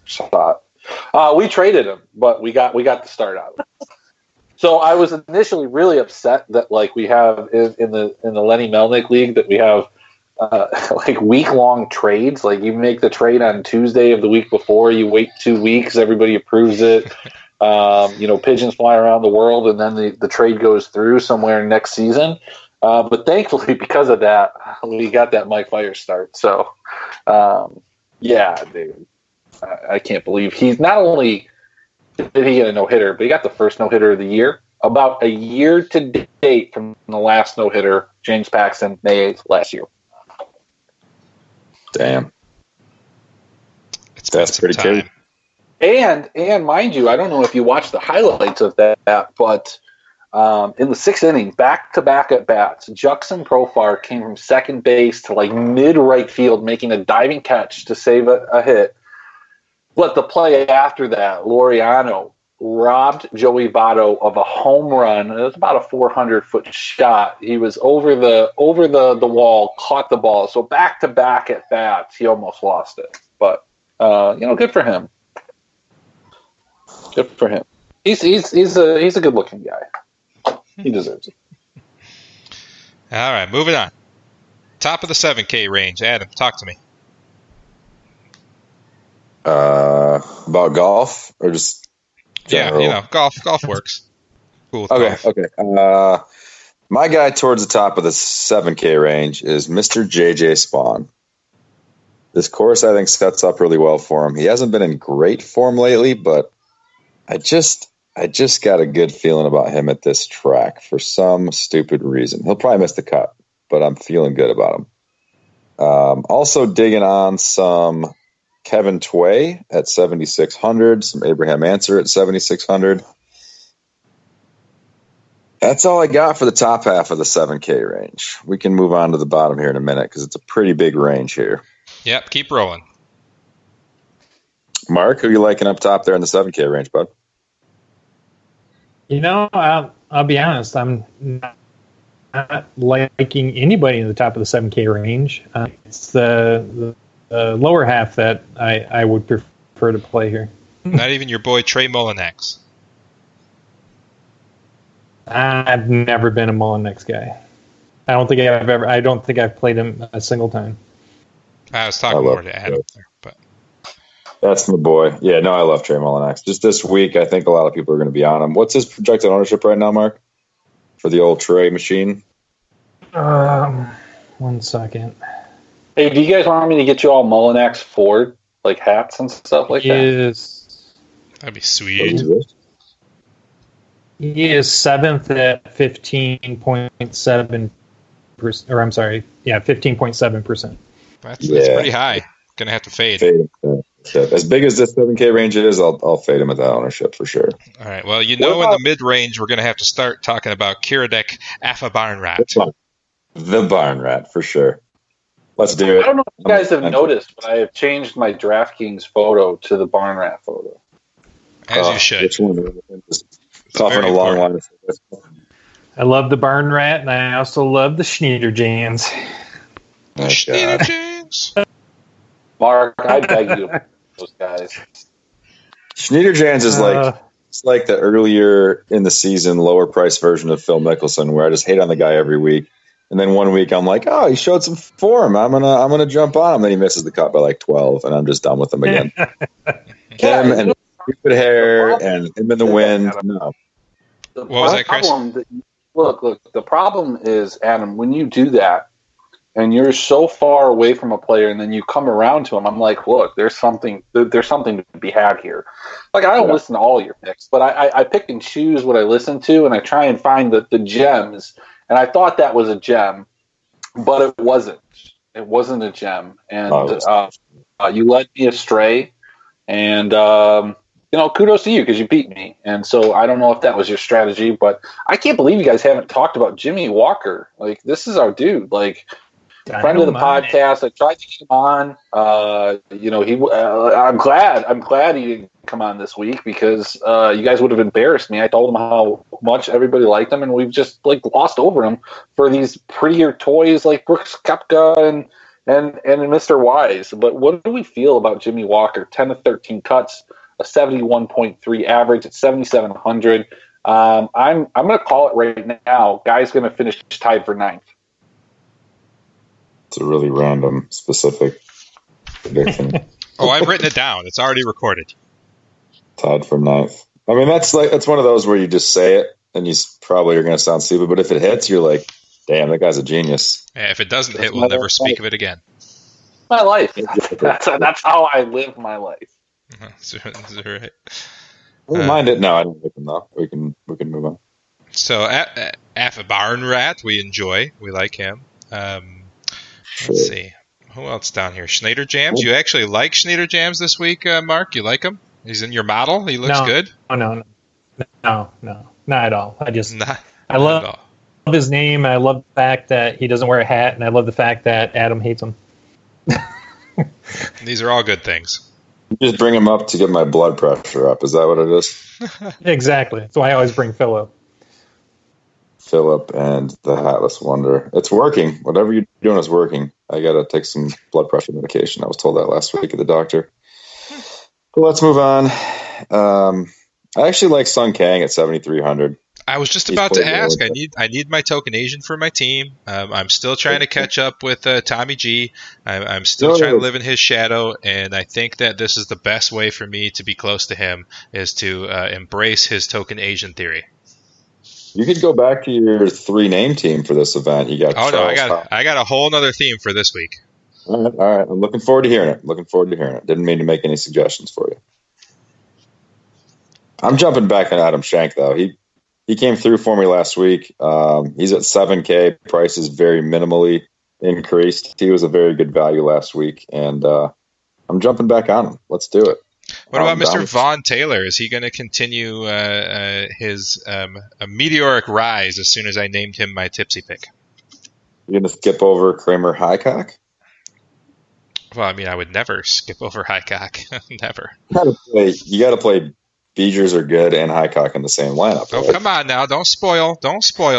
Stop. We traded him, but we got the start out of it. So I was initially really upset that like we have in the Lenny Melnick league that we have like week-long trades. Like you make the trade on Tuesday of the week before, you wait 2 weeks, everybody approves it. Pigeons fly around the world, and then the trade goes through somewhere next season. But thankfully, because of that, we got that Mike Fiers start. So, yeah, dude, I can't believe he's not only did he get a no-hitter, but he got the first no-hitter of the year. About a year to date from the last no-hitter, James Paxton, May 8th last year. Damn. That's pretty cool. And mind you, I don't know if you watched the highlights of that, but in the 6th inning, back-to-back at bats, Juxon Profar came from second base to like mid-right field, making a diving catch to save a hit. But the play after that, Laureano robbed Joey Votto of a home run. It was about a 400-foot shot. He was over the wall, caught the ball. So back-to-back at bats, he almost lost it. But good for him. Good for him. He's a good-looking guy. He deserves it. All right, moving on. Top of the 7K range. Adam, talk to me. About golf or just general? Yeah, golf works. Cool. Okay. My guy towards the top of the 7K range is Mr. JJ Spawn. This course, I think, sets up really well for him. He hasn't been in great form lately, but I just got a good feeling about him at this track for some stupid reason. He'll probably miss the cut, but I'm feeling good about him. Also digging on some Kevin Tway at 7,600, some Abraham Answer at 7,600. That's all I got for the top half of the 7K range. We can move on to the bottom here in a minute because it's a pretty big range here. Yep, keep rolling. Mark, who you liking up top there in the 7K range, bud? I'll be honest. I'm not liking anybody in the top of the 7K range. It's the lower half that I would prefer to play here. Not even your boy Trey Mullinax. I've never been a Mullinax guy. I don't think I've played him a single time. I was talking more to Adam there, but that's my boy. Yeah, no, I love Trey Mullinax. Just this week, I think a lot of people are going to be on him. What's his projected ownership right now, Mark, for the old Trey machine? 1 second. Hey, do you guys want me to get you all Mullinax Ford, like hats and stuff like that? That'd be sweet. He is 7th at 15.7%. Or I'm sorry, 15.7%. That's pretty high. Gonna have to fade. As big as this 7K range is, I'll fade him at that ownership for sure. All right. Well, in the mid range, we're gonna have to start talking about Kiradek Afa Barnrat. The Barn Rat for sure. Let's do it. I don't know if you guys have noticed, but I have changed my DraftKings photo to the Barn Rat photo. As you should. Which one? Coughing a long line. I love the Barn Rat, and I also love the Schneiderjans. Schneiderjans. Mark, I beg you, those guys. Schneiderjans is it's like the earlier in the season lower price version of Phil Mickelson, where I just hate on the guy every week. And then 1 week I'm like, oh, he showed some form. I'm gonna jump on him. Then he misses the cut by like 12, and I'm just done with him again. Him and stupid hair and him in the wind. No. What was that, Chris? Look. The problem is, Adam, when you do that, and you're so far away from a player, and then you come around to him, I'm like, look, there's something to be had here. Like, I don't listen to all your picks, but I pick and choose what I listen to, and I try and find the gems. And I thought that was a gem, but it wasn't. It wasn't a gem, and you led me astray. And kudos to you because you beat me. And so I don't know if that was your strategy, but I can't believe you guys haven't talked about Jimmy Walker. Like, this is our dude. Like, friend of the podcast. I tried to get him on. I'm glad he didn't come on this week because you guys would have embarrassed me. I told him how much everybody liked him, and we've just glossed over him for these prettier toys like Brooks Koepka and Mr. Wise. But what do we feel about Jimmy Walker? 10 of 13 cuts, a 71.3 average at 7,700. I'm going to call it right now. Guy's going to finish tied for ninth. It's a really random, specific prediction. I've written it down. It's already recorded. Tied for ninth. I mean, that's one of those where you just say it, and you probably are going to sound stupid. But if it hits, you're like, "Damn, that guy's a genius." Yeah, if it doesn't hit, we'll never speak of it again. My life. That's how I live my life. That's right. I don't mind it. No, I don't like him though. We can move on. So, Af Barn Rat, we enjoy. We like him. Let's see. Who else down here? Schneider Jams. You actually like Schneider Jams this week, Mark? You like him? He's in your model? He looks good? No, not at all. I love all. his name. I love the fact that he doesn't wear a hat, and I love the fact that Adam hates him. These are all good things. You just bring him up to get my blood pressure up. Is that what it is? Exactly. That's why I always bring Philip. Philip and the Hatless Wonder. It's working. Whatever you're doing is working. I got to take some blood pressure medication. I was told that last week at the doctor. But let's move on. I actually like Sung Kang at 7,300. I was just about to ask. I need my token Asian for my team. I'm still trying to catch up with Tommy G. I'm still trying to live in his shadow, and I think that this is the best way for me to be close to him is to embrace his token Asian theory. You could go back to your 3-name team for this event. You got. I got a whole other theme for this week. All right. I'm looking forward to hearing it. Didn't mean to make any suggestions for you. I'm jumping back on Adam Schenk though. He came through for me last week. He's at 7K. Price is very minimally increased. He was a very good value last week, and I'm jumping back on him. Let's do it. What about Mr. Vaughn Taylor? Is he going to continue his a meteoric rise as soon as I named him my tipsy pick? You're going to skip over Kramer Highcock? Well, I mean, I would never skip over Highcock. Never. You got to play Beegers are good and Highcock in the same lineup. Oh, right? Come on now. Don't spoil,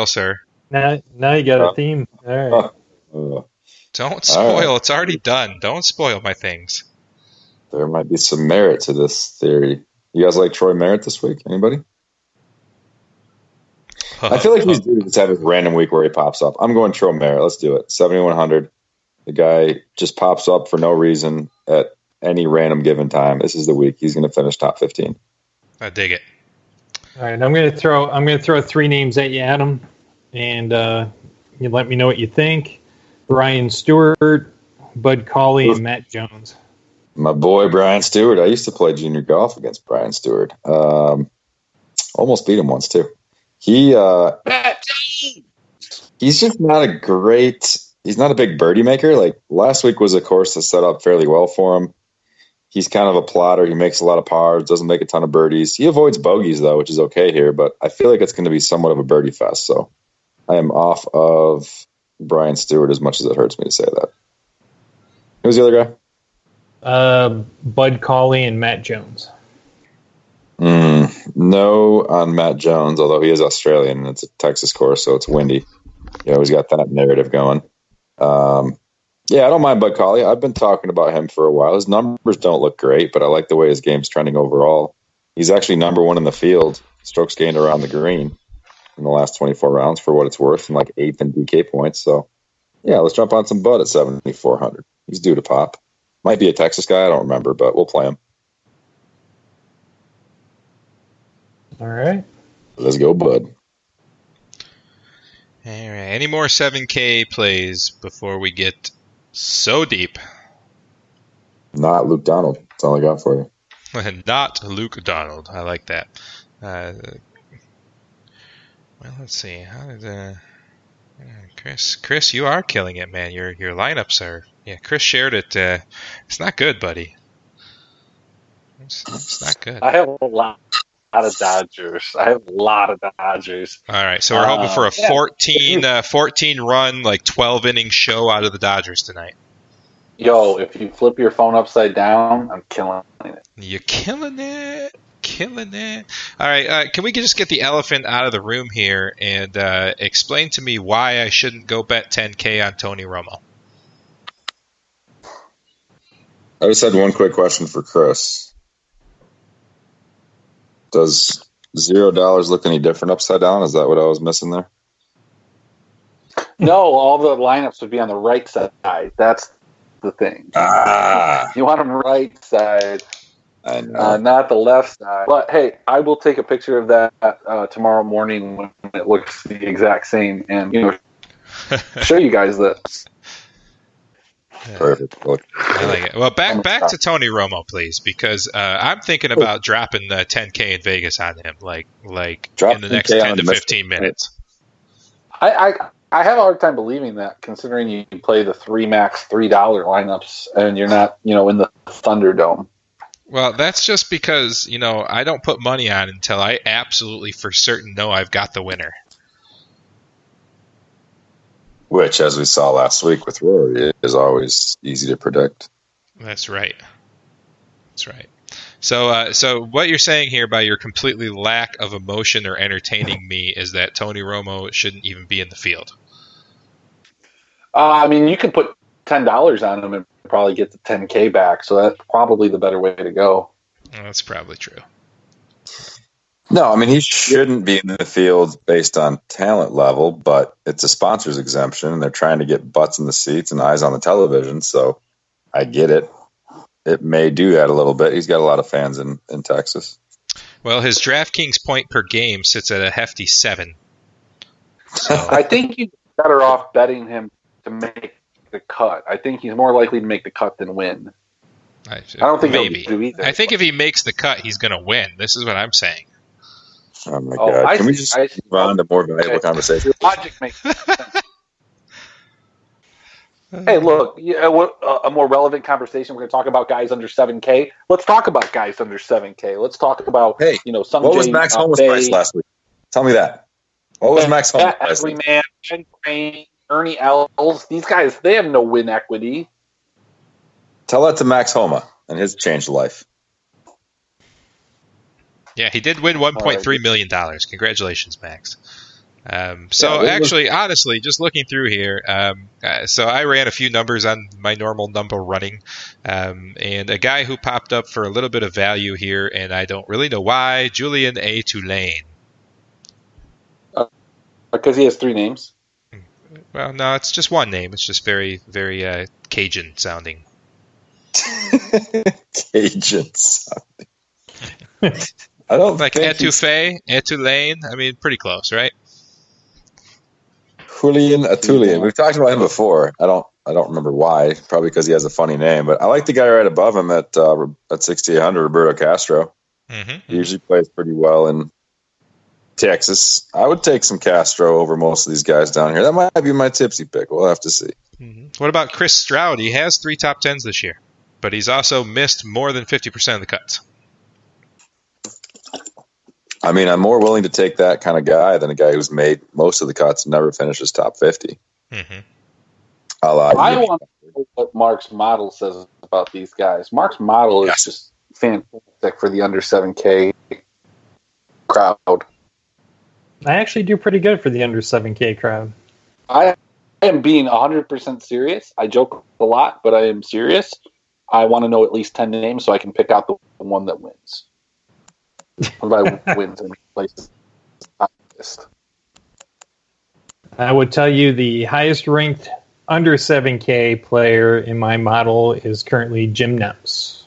sir. Now you got a theme. All right. Don't spoil. Right. It's already done. Don't spoil my things. There might be some merit to this theory. You guys like Troy Merritt this week? Anybody? I feel like he's due to just have his random week where he pops up. I'm going Troy Merritt. Let's do it. 7,100. The guy just pops up for no reason at any random given time. This is the week he's going to finish top 15. I dig it. All right, I'm going to throw 3 names at you, Adam, and you let me know what you think. Brian Stewart, Bud Cauley, and Matt Jones. My boy Brian Stewart. I used to play junior golf against Brian Stewart. Almost beat him once too. He's just not a great. He's not a big birdie maker. Like last week was a course that set up fairly well for him. He's kind of a plotter. He makes a lot of pars, doesn't make a ton of birdies. He avoids bogeys though, which is okay here. But I feel like it's going to be somewhat of a birdie fest. So I am off of Brian Stewart as much as it hurts me to say that. Who's the other guy? Bud Cauley and Matt Jones. No on Matt Jones, although he is Australian and it's a Texas course, so it's windy. You always got that narrative going. Yeah, I don't mind Bud Cauley. I've been talking about him for a while. His numbers don't look great, but I like the way his game's trending overall. He's actually number 1 in the field, strokes gained around the green in the last 24 rounds for what it's worth, and like 8th in DK points. So, yeah, let's jump on some Bud at 7,400. He's due to pop. Might be a Texas guy. I don't remember, but we'll play him. All right. Let's go, Bud. All right. Any more 7K plays before we get so deep? Not Luke Donald. That's all I got for you. Not Luke Donald. I like that. Well, let's see. How did Chris, you are killing it, man. Your lineups are. Yeah, Chris shared it. It's not good, buddy. It's not good. I have a lot of Dodgers. All right, so we're hoping for a 14 run, like 12 inning show out of the Dodgers tonight. Yo, if you flip your phone upside down, I'm killing it. You're killing it. All right, can we just get the elephant out of the room here and explain to me why I shouldn't go bet 10K on Tony Romo? I just had one quick question for Chris. Does $0 look any different upside down? Is that what I was missing there? No, all the lineups would be on the right side. That's the thing. You want them right side, not the left side. But hey, I will take a picture of that tomorrow morning when it looks the exact same, and show you guys this. Perfect. I like it. Well, back to Tony Romo, please, because I'm thinking about dropping 10K in Vegas on him, like in the next 10 to 15 minutes. I have a hard time believing that, considering you play the max $3 lineups, and you're not, in the Thunderdome. Well, that's just because, I don't put money on until I absolutely for certain know I've got the winner. Which, as we saw last week with Rory, is always easy to predict. That's right. So what you're saying here by your completely lack of emotion or entertaining me is that Tony Romo shouldn't even be in the field. You could put $10 on him and probably get the 10K back, so that's probably the better way to go. Well, that's probably true. No, he shouldn't be in the field based on talent level, but it's a sponsor's exemption, and they're trying to get butts in the seats and eyes on the television, so I get it. It may do that a little bit. He's got a lot of fans in Texas. Well, his DraftKings point per game sits at a hefty 7. So. I think you're better off betting him to make the cut. I think he's more likely to make the cut than win. I don't think maybe. He'll do either. I think if he makes the cut, he's going to win. This is what I'm saying. Oh, my God. Can we just move on to more valuable conversation? Your logic makes sense. Hey, look, a more relevant conversation. We're going to talk about guys under 7K. Let's talk about guys under 7K. Let's talk about, some. What was Max Homa's price last week? Tell me that. What was Max Homa's price? Man, Ken Crane, Ernie Els, these guys, they have no win equity. Tell that to Max Homa and his changed life. Yeah, he did win $1.3 million. Congratulations, Max. Honestly, just looking through here, so I ran a few numbers on my normal number running, and a guy who popped up for a little bit of value here, and I don't really know why, Julian A. Tulane. Because he has 3 names? Well, no, it's just one name. It's just very, very Cajun sounding. Cajun sounding. I don't like Etouffee, Tulane. Pretty close, right? Julian Atulian. We've talked about him before. I don't remember why. Probably because he has a funny name. But I like the guy right above him at 6,800, Roberto Castro. Mm-hmm. He usually plays pretty well in Texas. I would take some Castro over most of these guys down here. That might be my tipsy pick. We'll have to see. Mm-hmm. What about Chris Stroud? He has 3 top 10s this year, but he's also missed more than 50% of the cuts. I'm more willing to take that kind of guy than a guy who's made most of the cuts and never finishes top 50. Mm-hmm. I want to know what Mark's model says about these guys. Mark's model is just fantastic for the under 7K crowd. I actually do pretty good for the under 7K crowd. I am being 100% serious. I joke a lot, but I am serious. I want to know at least 10 names so I can pick out the one that wins. What about wins and places? I would tell you the highest ranked under 7K player in my model is currently Jim Nance.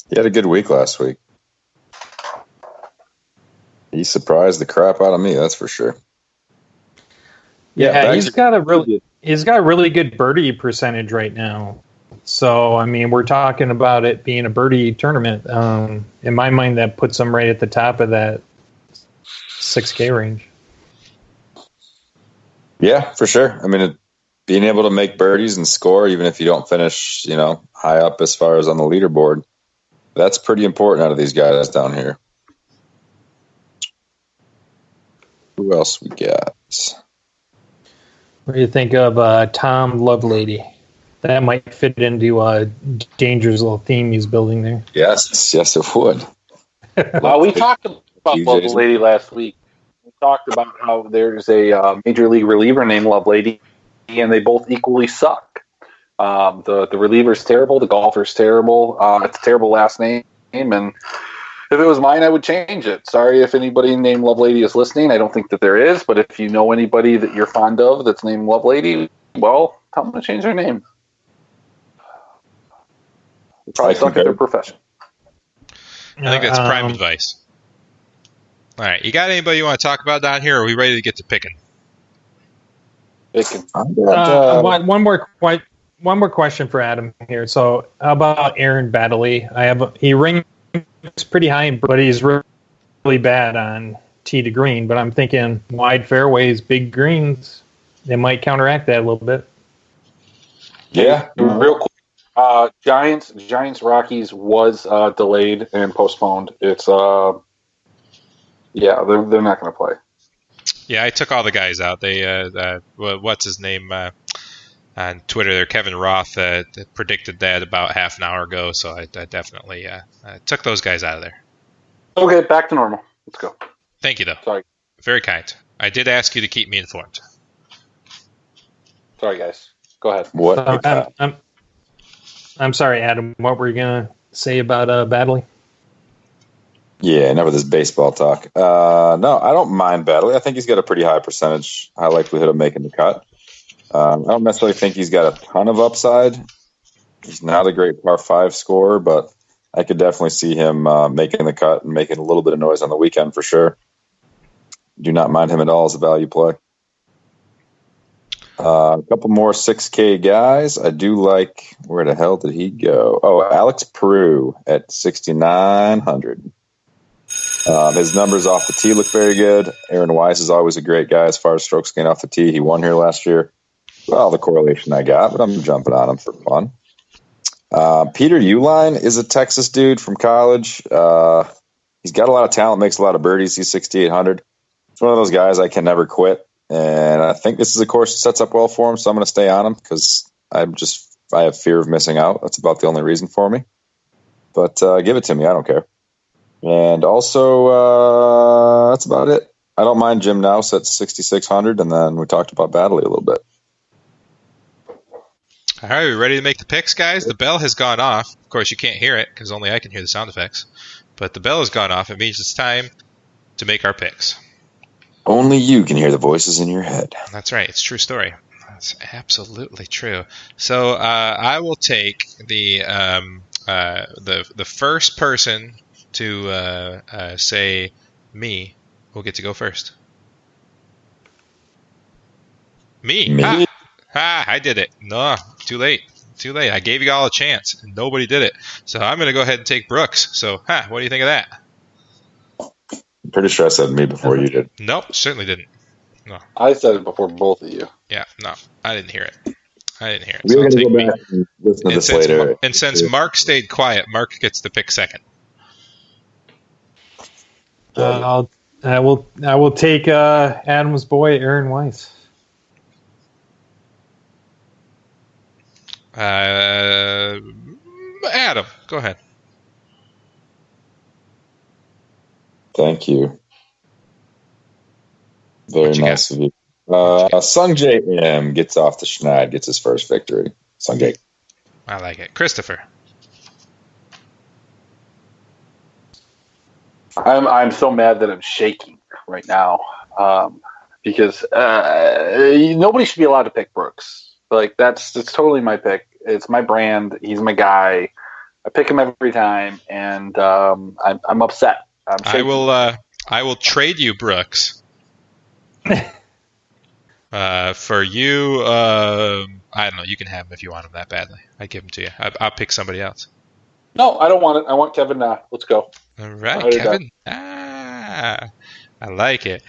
He had a good week last week. He surprised the crap out of me, that's for sure. Yeah, Bags he's got a really good birdie percentage right now. So I mean, we're talking about it being a birdie tournament. In my mind, that puts him right at the top of that 6K range. Yeah, for sure. I mean, being able to make birdies and score, even if you don't finish, high up as far as on the leaderboard, that's pretty important out of these guys down here. Who else we got? What do you think of Tom Lovelady? That might fit into Danger's little theme he's building there. Yes, it would. We talked about Lovelady last week. We talked about how there's a major league reliever named Lovelady, and they both equally suck. The reliever's terrible. The golfer's terrible. It's a terrible last name, and if it was mine, I would change it. Sorry if anybody named Lovelady is listening. I don't think that there is, but if you know anybody that you're fond of that's named Lovelady, well, tell them to change their name. They probably suck at their profession. I think that's prime advice. All right, you got anybody you want to talk about down here, or are we ready to get to picking? One more question for Adam here. So, how about Aaron Baddeley? He rings pretty high, but he's really bad on tee to green. But I'm thinking wide fairways, big greens, they might counteract that a little bit. Yeah, real quick. Giants Rockies was delayed and postponed. It's they're not going to play. Yeah, I took all the guys out. They what's his name on Twitter there, Kevin Roth predicted that about half an hour ago, so I definitely took those guys out of there. Okay, back to normal. Let's go. Thank you, though. Sorry. Very kind. I did ask you to keep me informed. Sorry, guys. Go ahead. What? I'm sorry, Adam. What were you going to say about Baddeley? Yeah, enough of this baseball talk. No, I don't mind Baddeley. I think he's got a pretty high percentage, high likelihood of making the cut. I don't necessarily think he's got a ton of upside. He's not a great par 5 scorer, but I could definitely see him making the cut and making a little bit of noise on the weekend for sure. Do not mind him at all as a value play. A couple more 6K guys. I do like, where the hell did he go? Oh, Alex Peru at 6,900. His numbers off the tee look very good. Aaron Wise is always a great guy as far as strokes gained off the tee. He won here last year. Well, the correlation I got, but I'm jumping on him for fun. Peter Uline is a Texas dude from college. He's got a lot of talent, makes a lot of birdies. He's 6,800. It's one of those guys I can never quit. And I think this is a course that sets up well for him, so I'm going to stay on him because I have fear of missing out. That's about the only reason for me. But give it to me. I don't care. And also, that's about it. I don't mind Jim Nouse at 6,600, and then we talked about Baddeley a little bit. All right, we ready to make the picks, guys? The bell has gone off. Of course, you can't hear it because only I can hear the sound effects. But the bell has gone off. It means it's time to make our picks. Only you can hear the voices in your head. That's right. It's a true story. That's absolutely true. So I will take the first person to say me will get to go first. Me. I did it. No, too late. I gave you all a chance, and nobody did it. So I'm going to go ahead and take Brooks. So, what do you think of that? I'm pretty sure I said me before you did. Nope, certainly didn't. No. I said it before both of you. Yeah, no, I didn't hear it. We're going to go back and listen to this later. And since Mark stayed quiet, Mark gets to pick second. I will take Adam's boy, Aaron Weiss. Adam, go ahead. Thank you. Very nice of you. Sung J M gets off the schneid, gets his first victory. Sung J. I like it. Christopher. I'm so mad that I'm shaking right now because nobody should be allowed to pick Brooks. Like it's totally my pick. It's my brand. He's my guy. I pick him every time, and I'm upset. I will trade you Brooks For you, I don't know. You can have him if you want him that badly. I give him to you. I'll pick somebody else. No, I don't want it. I want Kevin Na. Let's go. All right, Kevin. I like it.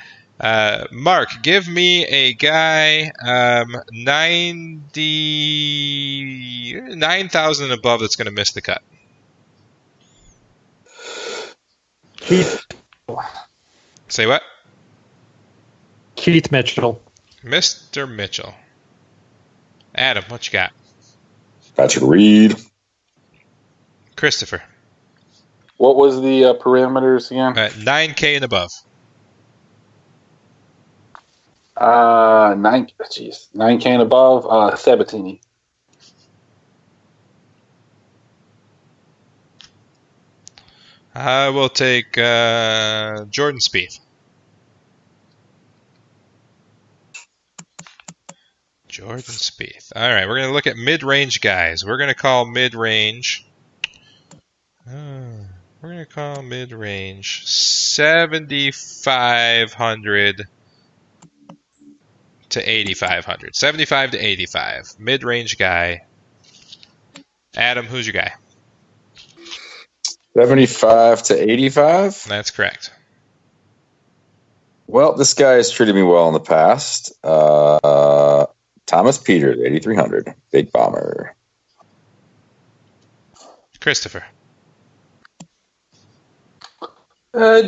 Mark, give me a guy 9,000 and above that's going to miss the cut. Keith. Say what? Keith Mitchell. Mr. Mitchell. Adam, what you got? Patrick Reed. Christopher. What was the parameters again? 9K and above. 9K and above. Sabatini. I will take Jordan Spieth. Jordan Spieth. All right, we're going to look at mid-range guys. We're going to call mid-range. We're going to call mid-range 7,500 to 8,500. 75 to 85. Mid-range guy. Adam, who's your guy? 75 to 85? That's correct. Well, this guy has treated me well in the past. Thomas Peters, 8,300. Big bomber. Christopher.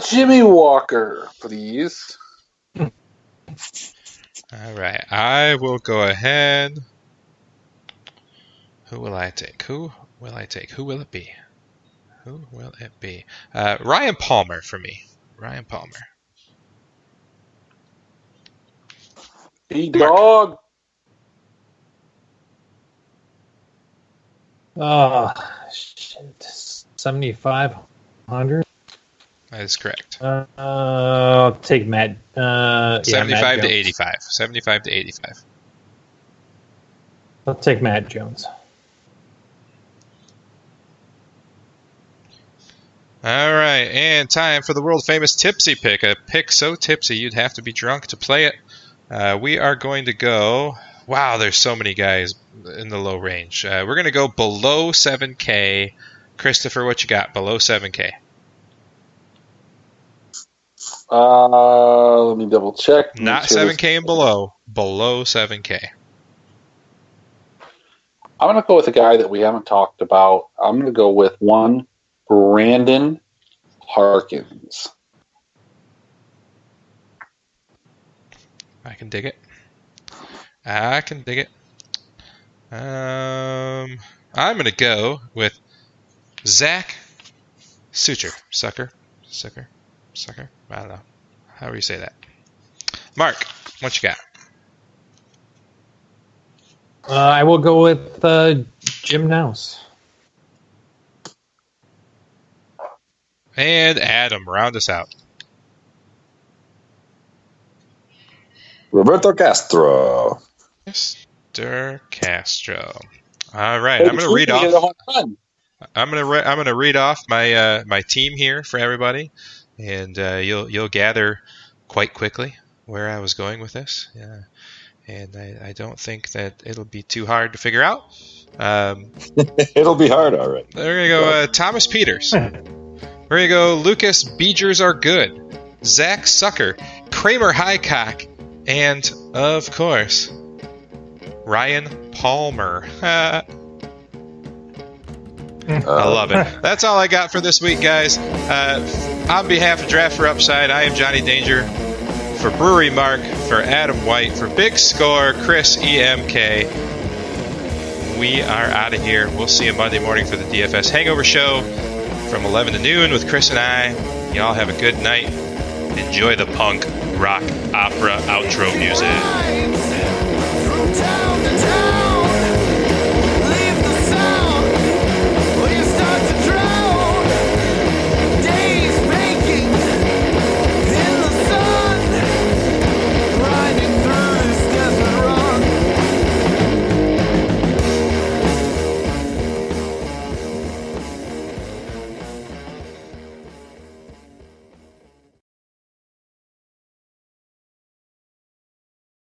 Jimmy Walker, please. All right, I will go ahead. Who will I take? Who will I take? Who will it be? Who will it be? Ryan Palmer for me. Ryan Palmer. B-Dog. Oh, shit. 7,500? That is correct. I'll take Matt. 75 Matt to Jones. 85. 75 to 85. I'll take Matt Jones. All right, and time for the world famous tipsy pick. A pick so tipsy you'd have to be drunk to play it. We are going to go. Wow, there's so many guys in the low range. We're going to go below 7K. Christopher, what you got below 7K? Let me double check. Not 7K and below. Below 7K. I'm going to go with a guy that we haven't talked about. I'm going to go with one Brandon Harkins. I can dig it. I can dig it. I'm going to go with Zach Sucher. Sucker. I don't know. However you say that. Mark, what you got? I will go with Jim Nouse. And Adam, round us out. Roberto Castro. Mr. Castro. All right, I'm going to read off. I'm going to read off my my team here for everybody, and you'll gather quite quickly where I was going with this. Yeah, and I don't think that it'll be too hard to figure out. It'll be hard, all right. We're going to go Thomas Peters. We're going to go Lucas Beegers are good. Zach Sucker, Kramer Highcock, and of course Ryan Palmer. I love it. That's all I got for this week, guys. On behalf of Draft for Upside, I am Johnny Danger. For Brewery Mark, for Adam White, for Big Score, Chris EMK. We are out of here. We'll see you Monday morning for the DFS Hangover Show from 11 to noon with Chris and I. Y'all have a good night. Enjoy the punk rock opera outro music. From town to town.